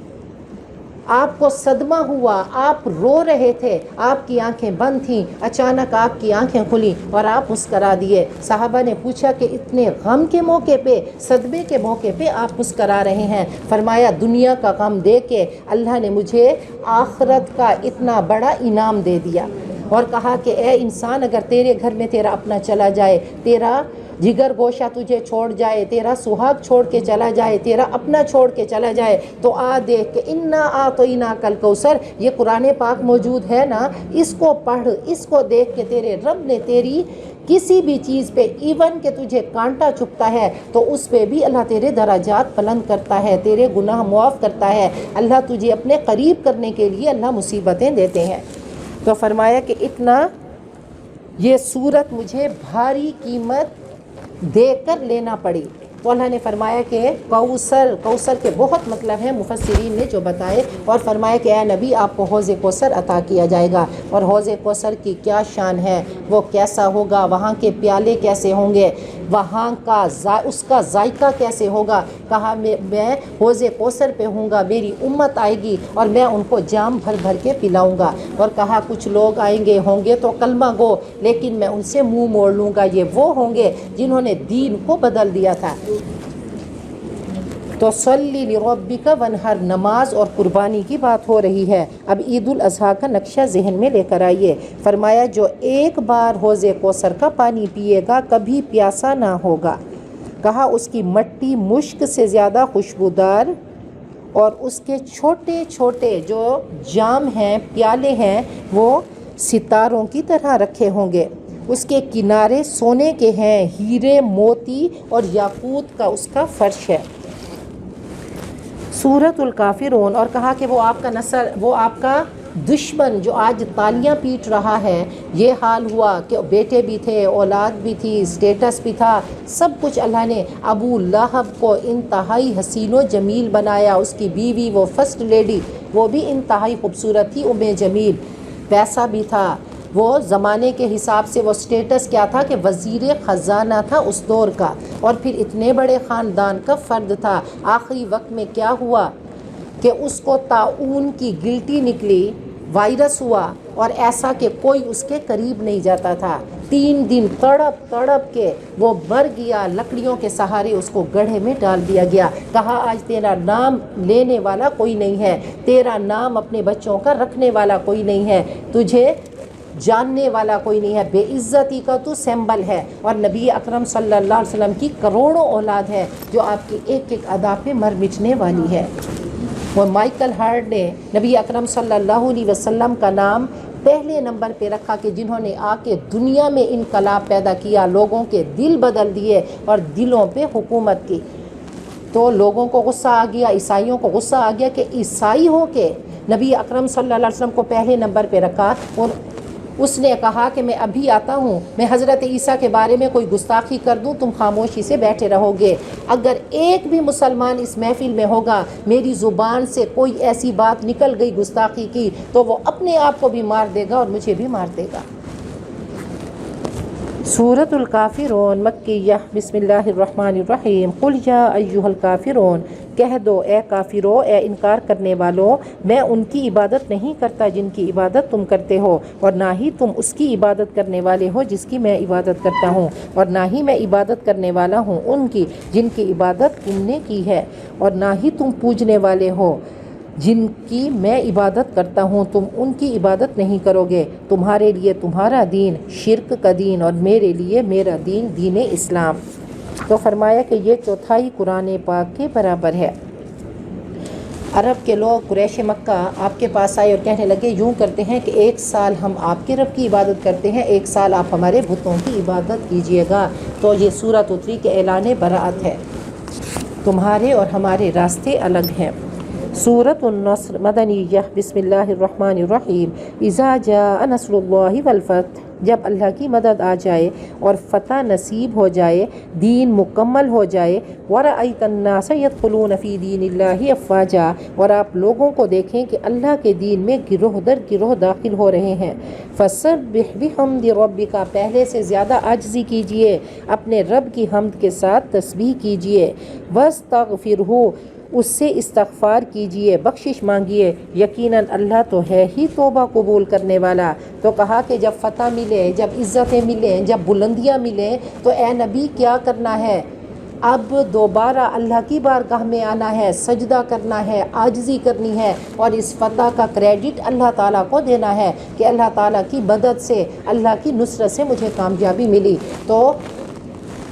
[SPEAKER 2] آپ کو صدمہ ہوا، آپ رو رہے تھے، آپ کی آنکھیں بند تھیں، اچانک آپ کی آنکھیں کھلی اور آپ مسکرا دیے۔ صحابہ نے پوچھا کہ اتنے غم کے موقع پہ، صدمے کے موقع پہ آپ مسکرا رہے ہیں؟ فرمایا دنیا کا غم دے کے اللہ نے مجھے آخرت کا اتنا بڑا انعام دے دیا، اور کہا کہ اے انسان، اگر تیرے گھر میں تیرا اپنا چلا جائے، تیرا جگر گوشہ تجھے چھوڑ جائے، تیرا سہاگ چھوڑ کے چلا جائے، تیرا اپنا چھوڑ کے چلا جائے، تو دیکھ کہ انا اعطیناک الکوثر، یہ قرآن پاک موجود ہے نا، اس کو پڑھ، اس کو دیکھ کہ تیرے رب نے تیری کسی بھی چیز پہ، ایون کہ تجھے کانٹا چبھتا ہے تو اس پہ بھی اللہ تیرے درجات بلند کرتا ہے، تیرے گناہ معاف کرتا ہے، اللہ تجھے اپنے قریب کرنے کے لیے اللہ مصیبتیں دیتے ہیں۔ تو فرمایا کہ اتنا یہ صورت مجھے بھاری قیمت دے کر لینا پڑی۔ تو اللہ نے فرمایا کہ کوثر کے بہت مطلب ہیں مفسرین نے جو بتائے، اور فرمایا کہ اے نبی آپ کو حوض کوثر عطا کیا جائے گا، اور حوض کوثر کی کیا شان ہے، وہ کیسا ہوگا، وہاں کے پیالے کیسے ہوں گے، وہاں کا اس کا ذائقہ کیسے ہوگا۔ کہا میں حوض کوثر پہ ہوں گا، میری امت آئے گی اور میں ان کو جام بھر بھر کے پلاؤں گا، اور کہا کچھ لوگ آئیں گے ہوں گے تو کلمہ گو، لیکن میں ان سے منہ موڑ لوں گا، یہ وہ ہوں گے جنہوں نے دین کو بدل دیا تھا۔ تو صلی لربک وانحر، نماز اور قربانی کی بات ہو رہی ہے۔ اب عید الاضحیٰ کا نقشہ ذہن میں لے کر آئیے۔ فرمایا جو ایک بار حوض کوثر کا پانی پیے گا کبھی پیاسا نہ ہوگا۔ کہا اس کی مٹی مشک سے زیادہ خوشبودار، اور اس کے چھوٹے چھوٹے جو جام ہیں، پیالے ہیں، وہ ستاروں کی طرح رکھے ہوں گے، اس کے کنارے سونے کے ہیں، ہیرے موتی اور یاقوت کا اس کا فرش ہے۔ سورۃ الکافرون، اور کہا کہ وہ آپ کا نسل، وہ آپ کا دشمن جو آج تالیاں پیٹ رہا ہے، یہ حال ہوا کہ بیٹے بھی تھے، اولاد بھی تھی، اسٹیٹس بھی تھا، سب کچھ اللہ نے ابو لہب کو انتہائی حسین و جمیل بنایا، اس کی بیوی وہ فرسٹ لیڈی، وہ بھی انتہائی خوبصورت تھی، ام جمیل، پیسہ بھی تھا، وہ زمانے کے حساب سے وہ سٹیٹس کیا تھا کہ وزیر خزانہ تھا اس دور کا، اور پھر اتنے بڑے خاندان کا فرد تھا۔ آخری وقت میں کیا ہوا کہ اس کو طاعون کی گلٹی نکلی، وائرس ہوا، اور ایسا کہ کوئی اس کے قریب نہیں جاتا تھا۔ 3 دن تڑپ تڑپ کے وہ مر گیا، لکڑیوں کے سہارے اس کو گڑھے میں ڈال دیا گیا۔ کہا آج تیرا نام لینے والا کوئی نہیں ہے، تیرا نام اپنے بچوں کا رکھنے والا کوئی نہیں ہے، تجھے جاننے والا کوئی نہیں ہے، بے عزتی کا تو سمبل ہے۔ اور نبی اکرم صلی اللہ علیہ وسلم کی کروڑوں اولاد ہے جو آپ کی ایک ایک ادا پہ مر مٹنے والی ہے۔ اور مائیکل ہارٹ نے نبی اکرم صلی اللہ علیہ وسلم کا نام پہلے نمبر پہ رکھا کہ جنہوں نے آ کے دنیا میں انقلاب پیدا کیا، لوگوں کے دل بدل دیے اور دلوں پہ حکومت کی۔ تو لوگوں کو غصہ آ گیا، عیسائیوں کو غصہ آ گیا کہ عیسائی ہو کے نبی اکرم صلی اللہ علیہ وسلم کو پہلے نمبر پہ رکھا، اور اس نے کہا کہ میں ابھی آتا ہوں، میں حضرت عیسیٰ کے بارے میں کوئی گستاخی کر دوں تم خاموشی سے بیٹھے رہو گے، اگر ایک بھی مسلمان اس محفل میں ہوگا میری زبان سے کوئی ایسی بات نکل گئی گستاخی کی تو وہ اپنے آپ کو بھی مار دے گا اور مجھے بھی مار دے گا۔ سورۃ الکافرون مکیہ، بسم اللہ الرحمن الرحیم۔ قل یا ایھا الکافرون، کہہ دو اے کافرو، اے انکار کرنے والو، میں ان کی عبادت نہیں کرتا جن کی عبادت تم کرتے ہو، اور نہ ہی تم اس کی عبادت کرنے والے ہو جس کی میں عبادت کرتا ہوں، اور نہ ہی میں عبادت کرنے والا ہوں ان کی جن کی عبادت تم نے کی ہے، اور نہ ہی تم پوجنے والے ہو جن کی میں عبادت کرتا ہوں تم ان کی عبادت نہیں کرو گے، تمہارے لیے تمہارا دین شرک کا دین اور میرے لیے میرا دین دین اسلام۔ تو فرمایا کہ یہ چوتھائی قرآن پاک کے برابر ہے۔ عرب کے لوگ قریش مکہ آپ کے پاس آئے اور کہنے لگے یوں کرتے ہیں کہ 1 سال ہم آپ کے رب کی عبادت کرتے ہیں، 1 سال آپ ہمارے بتوں کی عبادت کیجئے گا۔ تو یہ سورۃ اتری کے اعلان برات ہے، تمہارے اور ہمارے راستے الگ ہیں۔ سورۃ النصر مدنیہ، بسم اللہ الرحمن الرحیم۔ اذا جاء نصر اللہ والفتح، جب اللہ کی مدد آ جائے اور فتح نصیب ہو جائے، دین مکمل ہو جائے، وَرَأَيْتَ النَّاسَ يَدْخُلُونَ فِي دِينِ اللَّهِ أَفْوَاجًا، اور آپ لوگوں کو دیکھیں کہ اللہ کے دین میں گروہ در گروہ داخل ہو رہے ہیں۔ فَسَبِّحْ بِحَمْدِ رَبِّكَ، پہلے سے زیادہ عاجزی کیجئے، اپنے رب کی حمد کے ساتھ تسبیح کیجئے۔ وَاسْتَغْفِرْهُ، اس سے استغفار کیجئے، بخشش مانگیے، یقیناً اللہ تو ہے ہی توبہ قبول کرنے والا۔ تو کہا کہ جب فتح ملے، جب عزتیں ملیں، جب بلندیاں ملیں تو اے نبی کیا کرنا ہے؟ اب دوبارہ اللہ کی بارگاہ میں آنا ہے، سجدہ کرنا ہے، عاجزی کرنی ہے، اور اس فتح کا کریڈٹ اللہ تعالیٰ کو دینا ہے کہ اللہ تعالیٰ کی مدد سے، اللہ کی نصرت سے مجھے کامیابی ملی۔ تو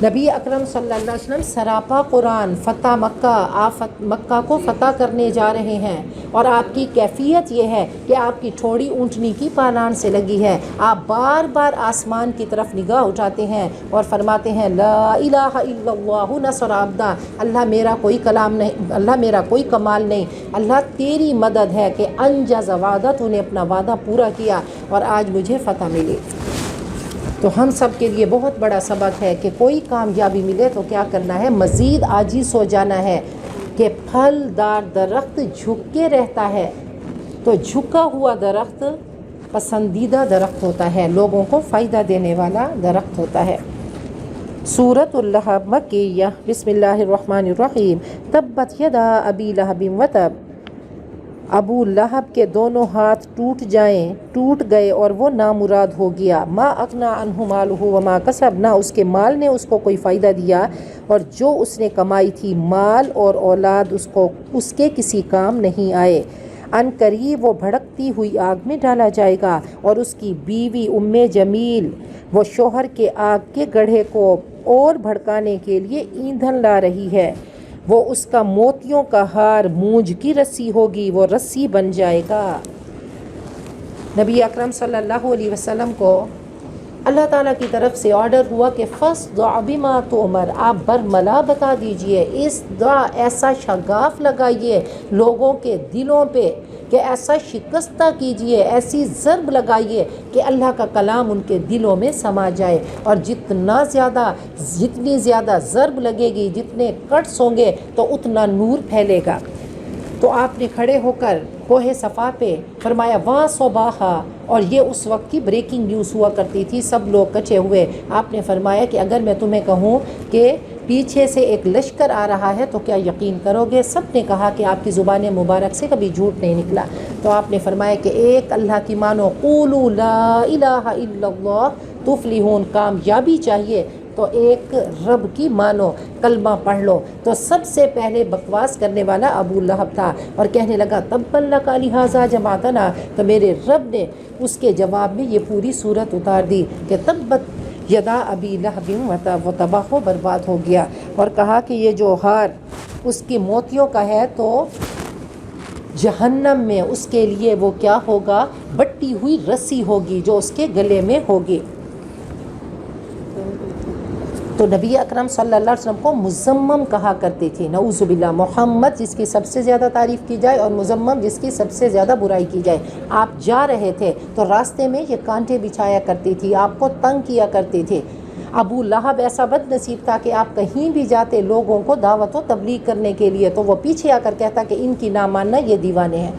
[SPEAKER 2] نبی اکرم صلی اللہ علیہ وسلم سراپا قرآن، فتح مکہ، آپ مکہ کو فتح کرنے جا رہے ہیں، اور آپ کی کیفیت یہ ہے کہ آپ کی ٹھوڑی اونٹنی کی پالان سے لگی ہے، آپ بار بار آسمان کی طرف نگاہ اٹھاتے ہیں اور فرماتے ہیں لا الہ الا اللہ نصر عبدہ، اللہ میرا کوئی کلام نہیں، اللہ میرا کوئی کمال نہیں، اللہ تیری مدد ہے کہ انجز وعدہ، تو نے اپنا وعدہ پورا کیا اور آج مجھے فتح ملی۔ تو ہم سب کے لیے بہت بڑا سبق ہے کہ کوئی کامیابی ملے تو کیا کرنا ہے؟ مزید عاجز ہو جانا ہے کہ پھل دار درخت جھک کے رہتا ہے، تو جھکا ہوا درخت پسندیدہ درخت ہوتا ہے، لوگوں کو فائدہ دینے والا درخت ہوتا ہے۔ سورۃ اللہب مکیہ، بسم اللہ الرحمن الرحیم۔ تبت یدا ابی لہب وتب، ابو لہب کے دونوں ہاتھ ٹوٹ گئے اور وہ نامراد ہو گیا۔ ما اغنی عنہ مالہ وما کسب، نہ اس کے مال نے اس کو کوئی فائدہ دیا اور جو اس نے کمائی تھی، مال اور اولاد اس کے کسی کام نہیں آئے۔ ان قریب وہ بھڑکتی ہوئی آگ میں ڈالا جائے گا، اور اس کی بیوی ام جمیل وہ شوہر کے آگ کے گڑھے کو اور بھڑکانے کے لیے ایندھن لا رہی ہے، وہ اس کا موتیوں کا ہار مونج کی رسی ہوگی، وہ رسی بن جائے گا۔ نبی اکرم صلی اللہ علیہ وسلم کو اللہ تعالیٰ کی طرف سے آرڈر ہوا کہ فَاصْدَعْ بِمَا تُؤْمَرْ، آپ برملا بتا دیجئے، اس دعا ایسا شگاف لگائیے لوگوں کے دلوں پہ کہ ایسا شکستہ کیجئے، ایسی ضرب لگائیے کہ اللہ کا کلام ان کے دلوں میں سما جائے، اور جتنی زیادہ ضرب لگے گی، جتنے کٹس ہوں گے تو اتنا نور پھیلے گا۔ تو آپ نے کھڑے ہو کر کوہ صفا پہ فرمایا وا صباحا، اور یہ اس وقت کی بریکنگ نیوز ہوا کرتی تھی، سب لوگ کچے ہوئے۔ آپ نے فرمایا کہ اگر میں تمہیں کہوں کہ پیچھے سے ایک لشکر آ رہا ہے تو کیا یقین کرو گے؟ سب نے کہا کہ آپ کی زبان مبارک سے کبھی جھوٹ نہیں نکلا۔ تو آپ نے فرمایا کہ ایک اللہ کی مانو، قولوا لا الہ الا اللہ تفلحون، کامیابی چاہیے تو ایک رب کی مانو، کلمہ پڑھ لو۔ تو سب سے پہلے بکواس کرنے والا ابو لہب تھا اور کہنے لگا تبا لک لہذا جمعتنا، تو میرے رب نے اس کے جواب میں یہ پوری صورت اتار دی کہ تبت یدا ابی لہب وتب، وہ تباہ و برباد ہو گیا، اور کہا کہ یہ جو ہار اس کی موتیوں کا ہے تو جہنم میں اس کے لیے وہ کیا ہوگا؟ بٹی ہوئی رسی ہوگی جو اس کے گلے میں ہوگی۔ تو نبی اکرم صلی اللہ علیہ وسلم کو مذمم کہا کرتے تھے، نعوذ باللہ، محمد جس کی سب سے زیادہ تعریف کی جائے اور مذمم جس کی سب سے زیادہ برائی کی جائے۔ آپ جا رہے تھے تو راستے میں یہ کانٹے بچھایا کرتی تھی، آپ کو تنگ کیا کرتے تھے۔ ابو لہب ایسا بد نصیب تھا کہ آپ کہیں بھی جاتے لوگوں کو دعوت و تبلیغ کرنے کے لیے تو وہ پیچھے آ کر کہتا کہ ان کی نہ ماننا، یہ دیوانے ہیں۔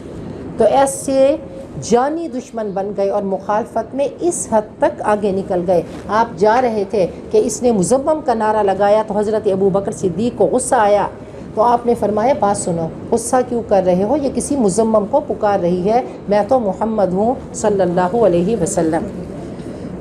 [SPEAKER 2] تو ایسے جانی دشمن بن گئے اور مخالفت میں اس حد تک آگے نکل گئے۔ آپ جا رہے تھے کہ اس نے مذمم کا نعرہ لگایا تو حضرت ابو بکر صدیق کو غصہ آیا، تو آپ نے فرمایا بات سنو، غصہ کیوں کر رہے ہو؟ یہ کسی مذمم کو پکار رہی ہے، میں تو محمد ہوں صلی اللہ علیہ وسلم۔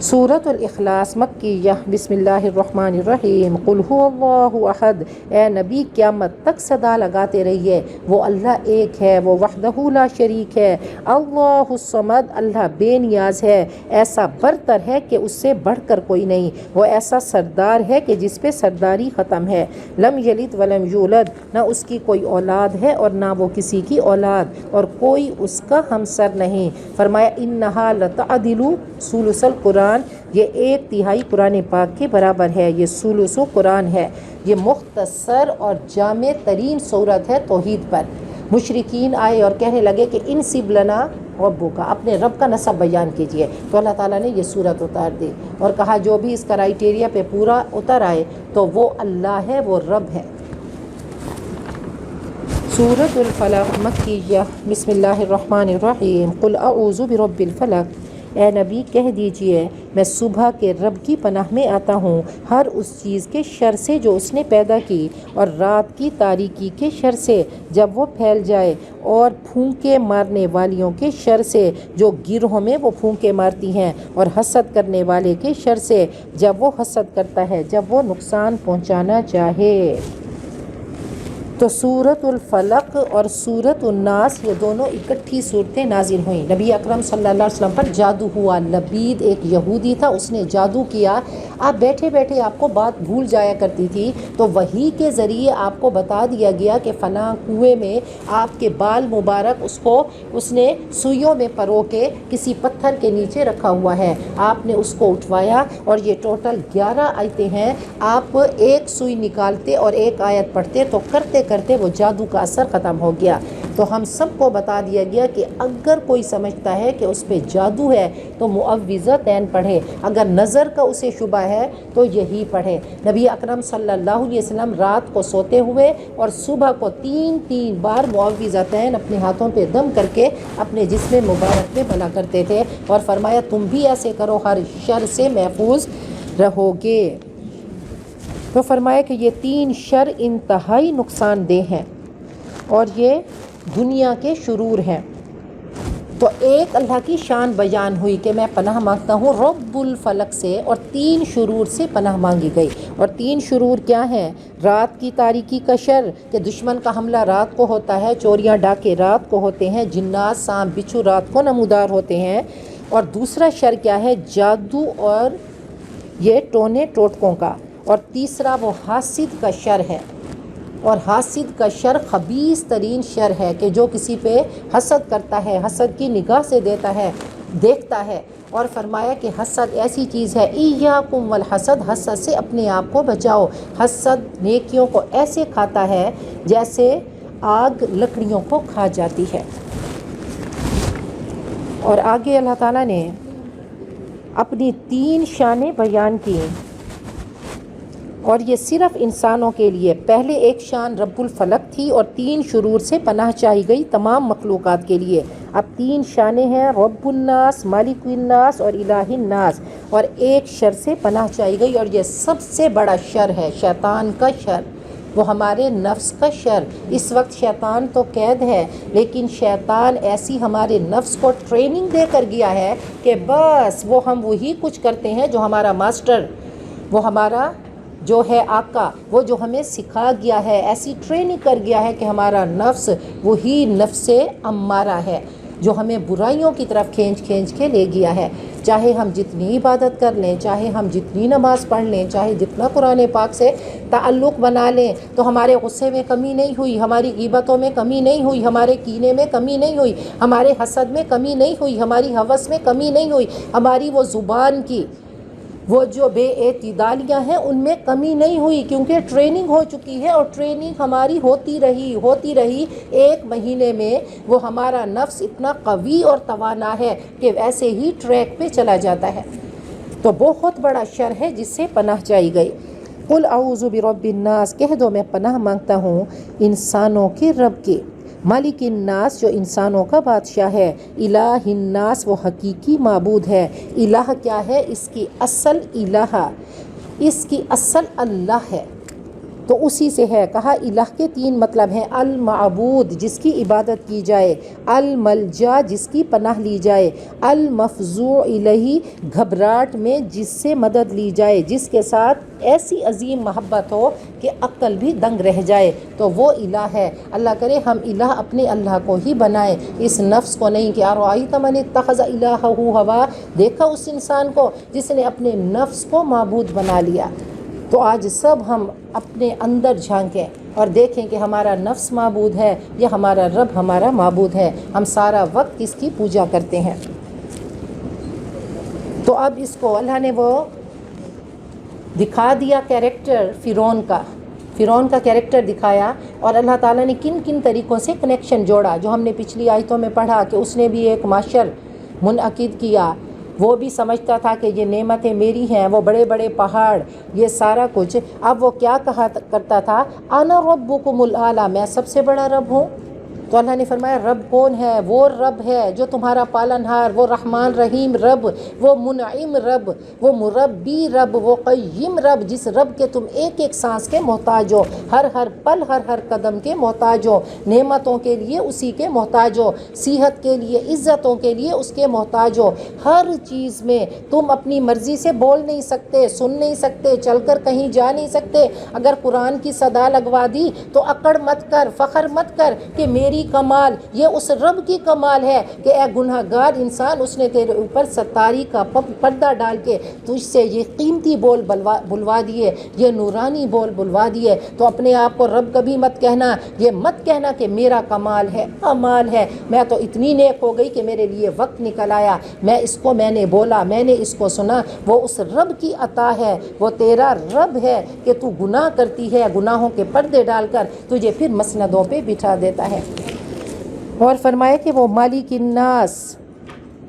[SPEAKER 2] سورۃ الاخلاص مکیہ بسم اللہ الرحمن الرحیم قل هو اللہ احد، اے نبی قیامت تک صدا لگاتے رہیے وہ اللہ ایک ہے، وہ وحدہ لا شریک ہے، اللہ الصمد، اللہ بے نیاز ہے، ایسا برتر ہے کہ اس سے بڑھ کر کوئی نہیں، وہ ایسا سردار ہے کہ جس پہ سرداری ختم ہے، لم یلد ولم یولد، نہ اس کی کوئی اولاد ہے اور نہ وہ کسی کی اولاد، اور کوئی اس کا ہمسر نہیں۔ فرمایا انہا لتعدل ثلث القرآن، یہ 1/3 قرآن پاک کے برابر ہے، یہ ثلث قرآن ہے، یہ مختصر اور جامع ترین صورت ہے توحید پر۔ مشرکین آئے اور کہنے لگے کہ انسب لنا ربک، اپنے رب کا نسب بیان کیجئے، تو اللہ تعالیٰ نے یہ صورت اتار دی اور کہا جو بھی اس کرائیٹیریا پہ پورا اتر آئے تو وہ اللہ ہے، وہ رب ہے۔ سورۃ الفلق مکیہ بسم اللہ الرحمن الرحیم قل اعوذ برب الفلق، اے نبی کہہ دیجئے میں صبح کے رب کی پناہ میں آتا ہوں ہر اس چیز کے شر سے جو اس نے پیدا کی، اور رات کی تاریکی کے شر سے جب وہ پھیل جائے، اور پھونکے مارنے والیوں کے شر سے جو گروہوں میں وہ پھونکے مارتی ہیں، اور حسد کرنے والے کے شر سے جب وہ حسد کرتا ہے، جب وہ نقصان پہنچانا چاہے۔ تو سورۃ الفلق اور سورۃ الناس یہ دونوں اکٹھی صورتیں نازل ہوئیں۔ نبی اکرم صلی اللہ علیہ وسلم پر جادو ہوا۔ لبید ایک یہودی تھا، اس نے جادو کیا، آپ بیٹھے بیٹھے آپ کو بات بھول جایا کرتی تھی، تو وحی کے ذریعے آپ کو بتا دیا گیا کہ فلاں کنویں میں آپ کے بال مبارک اس نے سوئیوں میں پرو کے کسی پتھر کے نیچے رکھا ہوا ہے، آپ نے اس کو اٹھوایا اور یہ ٹوٹل 11 آیتیں ہیں، آپ ایک سوئی نکالتے اور ایک آیت پڑھتے تو کرتے کرتے وہ جادو کا اثر ختم ہو گیا۔ تو ہم سب کو بتا دیا گیا کہ اگر کوئی سمجھتا ہے کہ اس پہ جادو ہے تو معوذتین پڑھے، اگر نظر کا اسے شبہ ہے تو یہی پڑھے۔ نبی اکرم صلی اللہ علیہ وسلم رات کو سوتے ہوئے اور صبح کو 3 بار معوذتین اپنے ہاتھوں پہ دم کر کے اپنے جسم مبارک میں بنا کرتے تھے، اور فرمایا تم بھی ایسے کرو، ہر شر سے محفوظ رہو گے۔ تو فرمایا کہ یہ 3 شر انتہائی نقصان دہ ہیں اور یہ دنیا کے شرور ہیں۔ تو ایک اللہ کی شان بیان ہوئی کہ میں پناہ مانگتا ہوں رب الفلق سے، اور 3 شرور سے پناہ مانگی گئی، اور 3 شرور کیا ہیں؟ رات کی تاریکی کا شر کہ دشمن کا حملہ رات کو ہوتا ہے، چوریاں ڈاکے رات کو ہوتے ہیں، جنات سانپ بچھو رات کو نمودار ہوتے ہیں، اور دوسرا شر کیا ہے؟ جادو اور یہ ٹونے ٹوٹکوں کا، اور تیسرا وہ حاسد کا شر ہے، اور حاسد کا شر خبیث ترین شر ہے کہ جو کسی پہ حسد کرتا ہے، حسد کی نگاہ سے دیکھتا ہے، اور فرمایا کہ حسد ایسی چیز ہے ایاکم والحسد، حسد سے اپنے آپ کو بچاؤ، حسد نیکیوں کو ایسے کھاتا ہے جیسے آگ لکڑیوں کو کھا جاتی ہے۔ اور آگے اللہ تعالیٰ نے اپنی 3 شانیں بیان کی، اور یہ صرف انسانوں کے لیے۔ پہلے ایک شان رب الفلق تھی اور 3 شرور سے پناہ چاہی گئی تمام مخلوقات کے لیے۔ اب 3 شانیں ہیں، رب الناس، مالک الناس اور الہ الناس، اور ایک شر سے پناہ چاہی گئی، اور یہ سب سے بڑا شر ہے شیطان کا شر، وہ ہمارے نفس کا شر۔ اس وقت شیطان تو قید ہے، لیکن شیطان ایسی ہمارے نفس کو ٹریننگ دے کر گیا ہے کہ بس ہم وہی کچھ کرتے ہیں جو ہمارا ماسٹر، وہ ہمارا جو ہے آقا، وہ جو ہمیں سکھا گیا ہے، ایسی ٹریننگ کر گیا ہے کہ ہمارا نفس وہی نفس امارہ ہے جو ہمیں برائیوں کی طرف کھینچ کے لے گیا ہے۔ چاہے ہم جتنی عبادت کر لیں، چاہے ہم جتنی نماز پڑھ لیں، چاہے جتنا قرآن پاک سے تعلق بنا لیں، تو ہمارے غصے میں کمی نہیں ہوئی، ہماری غیبتوں میں کمی نہیں ہوئی، ہمارے کینے میں کمی نہیں ہوئی، ہمارے حسد میں کمی نہیں ہوئی، ہماری ہوس میں کمی نہیں ہوئی، ہماری وہ زبان کی وہ جو بے اعتدالیاں ہیں ان میں کمی نہیں ہوئی، کیونکہ ٹریننگ ہو چکی ہے، اور ٹریننگ ہماری ہوتی رہی 1 مہینے میں وہ ہمارا نفس اتنا قوی اور توانا ہے کہ ویسے ہی ٹریک پہ چلا جاتا ہے۔ تو بہت بڑا شر ہے جس سے پناہ چاہی گئی۔ قل اعوذ برب الناس، کہہ دو میں پناہ مانگتا ہوں انسانوں کے رب کے، مالک الناس جو انسانوں کا بادشاہ ہے، الہ الناس وہ حقیقی معبود ہے۔ الہ کیا ہے؟ اس کی اصل الہ، اس کی اصل اللہ ہے۔ تو اسی سے ہے. کہا الہ کے 3 مطلب ہیں: المعبود جس کی عبادت کی جائے، الملجا جس کی پناہ لی جائے، المفزوع الیہ گھبراہٹ میں جس سے مدد لی جائے، جس کے ساتھ ایسی عظیم محبت ہو کہ عقل بھی دنگ رہ جائے، تو وہ الہ ہے. اللہ کرے ہم الہ اپنے اللہ کو ہی بنائیں، اس نفس کو نہیں. کہ ارأیت من اتخذ الہہ ہوا، دیکھا اس انسان کو جس نے اپنے نفس کو معبود بنا لیا. تو آج سب ہم اپنے اندر جھانکیں اور دیکھیں کہ ہمارا نفس معبود ہے یا ہمارا رب ہمارا معبود ہے. ہم سارا وقت کس کی پوجا کرتے ہیں. تو اب اس کو اللہ نے وہ دکھا دیا کیریکٹر فرعون کا کیریکٹر دکھایا، اور اللہ تعالیٰ نے کن کن طریقوں سے کنیکشن جوڑا، جو ہم نے پچھلی آیتوں میں پڑھا کہ اس نے بھی ایک معاشر منعقد کیا. وہ بھی سمجھتا تھا کہ یہ نعمتیں میری ہیں، وہ بڑے بڑے پہاڑ، یہ سارا کچھ. اب وہ کیا کہا کرتا تھا؟ انا ربکم الاعلی، میں سب سے بڑا رب ہوں. تو اللہ نے فرمایا رب کون ہے؟ وہ رب ہے جو تمہارا پالنہار، وہ رحمان رحیم رب، وہ منعم رب، وہ مربی رب، وہ قیم رب، جس رب کے تم ایک ایک سانس کے محتاج ہو، ہر ہر پل ہر قدم کے محتاج ہو، نعمتوں کے لیے اسی کے محتاج ہو، صحت کے لیے، عزتوں کے لیے اس کے محتاج ہو. ہر چیز میں تم اپنی مرضی سے بول نہیں سکتے، سن نہیں سکتے، چل کر کہیں جا نہیں سکتے. اگر قرآن کی صدا لگوا دی تو اکڑ مت کر، فخر مت کر کہ میری کمال، یہ اس رب کی کمال ہے کہ اے گناہ گار انسان، اس نے تیرے اوپر ستاری کا پردہ ڈال کے تجھ سے یہ قیمتی بول بلوا دیے، یہ نورانی بول بلوا دیے. تو اپنے آپ کو رب کبھی مت کہنا، یہ مت کہنا کہ میرا کمال ہے، کمال ہے، میں تو اتنی نیک ہو گئی کہ میرے لیے وقت نکل آیا، میں نے بولا، میں نے اس کو سنا. وہ اس رب کی عطا ہے، وہ تیرا رب ہے کہ تو گناہ کرتی ہے، گناہوں کے پردے ڈال کر تجھے پھر مسندوں پہ بٹھا دیتا ہے. اور فرمایا کہ وہ مالک الناس،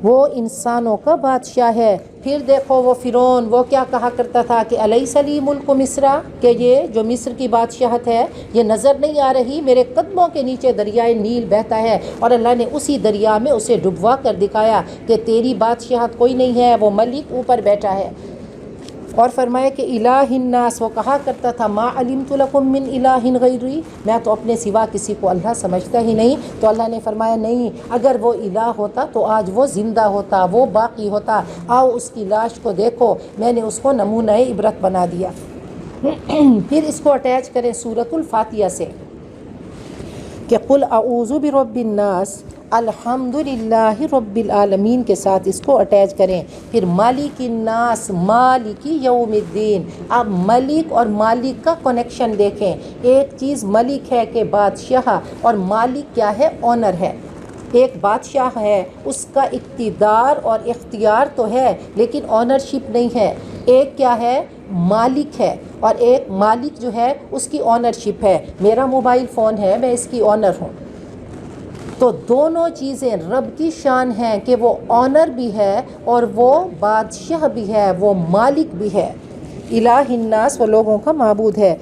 [SPEAKER 2] وہ انسانوں کا بادشاہ ہے. پھر دیکھو وہ فرعون، وہ کیا کہا کرتا تھا کہ الیس لی ملک مصر، کہ یہ جو مصر کی بادشاہت ہے یہ نظر نہیں آ رہی؟ میرے قدموں کے نیچے دریائے نیل بہتا ہے. اور اللہ نے اسی دریا میں اسے ڈبوا کر دکھایا کہ تیری بادشاہت کوئی نہیں ہے، وہ ملک اوپر بیٹھا ہے. اور فرمایا کہ الہ الناس، وہ کہا کرتا تھا ما علمت لکم من الہ غیری، میں تو اپنے سوا کسی کو اللہ سمجھتا ہی نہیں. تو اللہ نے فرمایا نہیں، اگر وہ الہ ہوتا تو آج وہ زندہ ہوتا، وہ باقی ہوتا. آؤ اس کی لاش کو دیکھو، میں نے اس کو نمونہ عبرت بنا دیا. پھر اس کو اٹیچ کریں سورۃ الفاتحہ سے کہ قل اعوذ برب الناس الحمدللہ رب العالمین کے ساتھ اس کو اٹیچ کریں. پھر مالک الناس مالکی یوم الدین. اب ملک اور مالک کا کنیکشن دیکھیں. ایک چیز ملک ہے کہ بادشاہ، اور مالک کیا ہے؟ آنر ہے. ایک بادشاہ ہے، اس کا اقتدار اور اختیار تو ہے لیکن آنرشپ نہیں ہے. ایک کیا ہے؟ مالک ہے، اور ایک مالک جو ہے اس کی آنرشپ ہے. میرا موبائل فون ہے، میں اس کی آنر ہوں. تو دونوں چیزیں رب کی شان ہیں کہ وہ آنر بھی ہے اور وہ بادشاہ بھی ہے، وہ مالک بھی ہے. الہ الناس، وہ لوگوں کا معبود ہے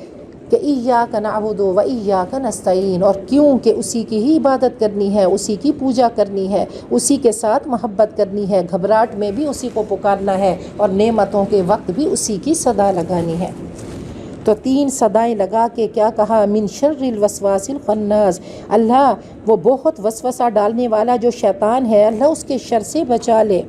[SPEAKER 2] کہ ایاک نعبد و ایاک نستعین. اور کیوں کہ اسی کی ہی عبادت کرنی ہے، اسی کی پوجا کرنی ہے، اسی کے ساتھ محبت کرنی ہے، گھبراہٹ میں بھی اسی کو پکارنا ہے، اور نعمتوں کے وقت بھی اسی کی صدا لگانی ہے. تو 3 صدائیں لگا کے کیا کہا؟ من شر الوسواس الخناس، اللہ وہ بہت وسوسہ ڈالنے والا جو شیطان ہے، اللہ اس کے شر سے بچا لے،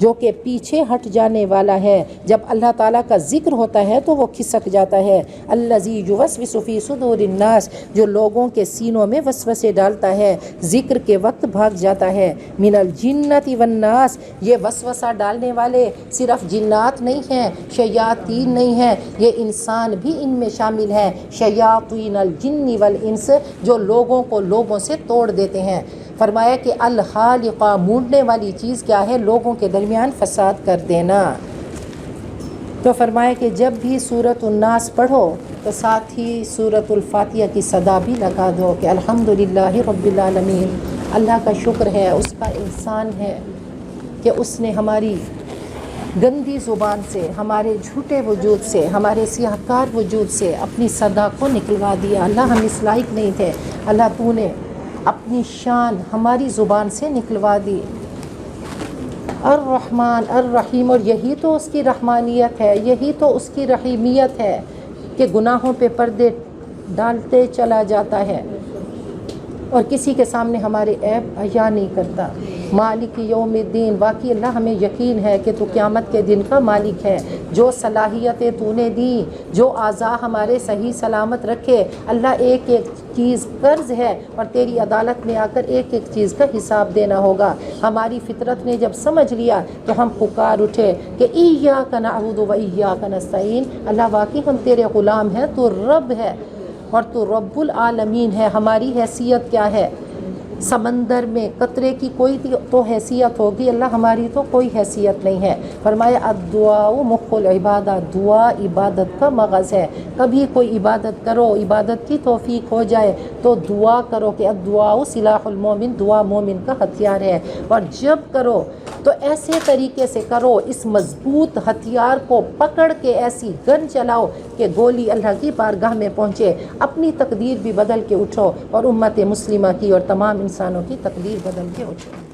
[SPEAKER 2] جو کہ پیچھے ہٹ جانے والا ہے. جب اللہ تعالیٰ کا ذکر ہوتا ہے تو وہ کھسک جاتا ہے. الذی یوسوس فی صدور الناس، جو لوگوں کے سینوں میں وسوسے ڈالتا ہے، ذکر کے وقت بھاگ جاتا ہے. من الجنۃ والناس، یہ وسوسہ ڈالنے والے صرف جنات نہیں ہیں، شیاطین نہیں ہیں، یہ انسان بھی ان میں شامل ہیں. شیاطین الجن والانس، جو لوگوں کو لوگوں سے توڑ دیتے ہیں. فرمایا کہ الخالقہ، مونڈنے والی چیز کیا ہے؟ لوگوں کے درمیان فساد کر دینا. تو فرمایا کہ جب بھی سورۃ الناس پڑھو تو ساتھ ہی سورۃ الفاتحہ کی صدا بھی لگا دو کہ الحمدللہ رب العالمین. اللہ کا شکر ہے، اس کا احسان ہے کہ اس نے ہماری گندی زبان سے، ہمارے جھوٹے وجود سے، ہمارے سیاہکار وجود سے اپنی صدا کو نکلوا دیا. اللہ ہم اس لائق نہیں تھے، اللہ تو نے اپنی شان ہماری زبان سے نکلوا دی. الرحمن الرحیم، اور یہی تو اس کی رحمانیت ہے، یہی تو اس کی رحیمیت ہے کہ گناہوں پہ پردے ڈالتے چلا جاتا ہے اور کسی کے سامنے ہمارے عیب حیا نہیں کرتا۔ مالک یوم الدین، واقعی اللہ ہمیں یقین ہے کہ تو قیامت کے دن کا مالک ہے۔ جو صلاحیتیں تو نے دی، جو اعضاء ہمارے صحیح سلامت رکھے، اللہ ایک ایک چیز قرض ہے اور تیری عدالت میں آ کر ایک ایک چیز کا حساب دینا ہوگا۔ ہماری فطرت نے جب سمجھ لیا تو ہم پکار اٹھے کہ ایاک نعبد و ایاک نستعین، اللہ واقعی ہم تیرے غلام ہیں، تو رب ہے اور تو رب العالمین ہے۔ ہماری حیثیت کیا ہے؟ سمندر میں قطرے کی کوئی تو حیثیت ہوگی، اللہ ہماری تو کوئی حیثیت نہیں ہے۔ فرمایا الدعاء مخ العبادہ، دعا عبادت کا مغز ہے۔ کبھی کوئی عبادت کرو، عبادت کی توفیق ہو جائے تو دعا کرو کہ الدعاء سلاح المومن، دعا مومن کا ہتھیار ہے، اور جب کرو تو ایسے طریقے سے کرو، اس مضبوط ہتھیار کو پکڑ کے ایسی گن چلاؤ کہ گولی اللہ کی بارگاہ میں پہنچے، اپنی تقدیر بھی بدل کے اٹھو اور امت مسلمہ کی اور تمام انسانوں کی تقدیر بدل کے اٹھو۔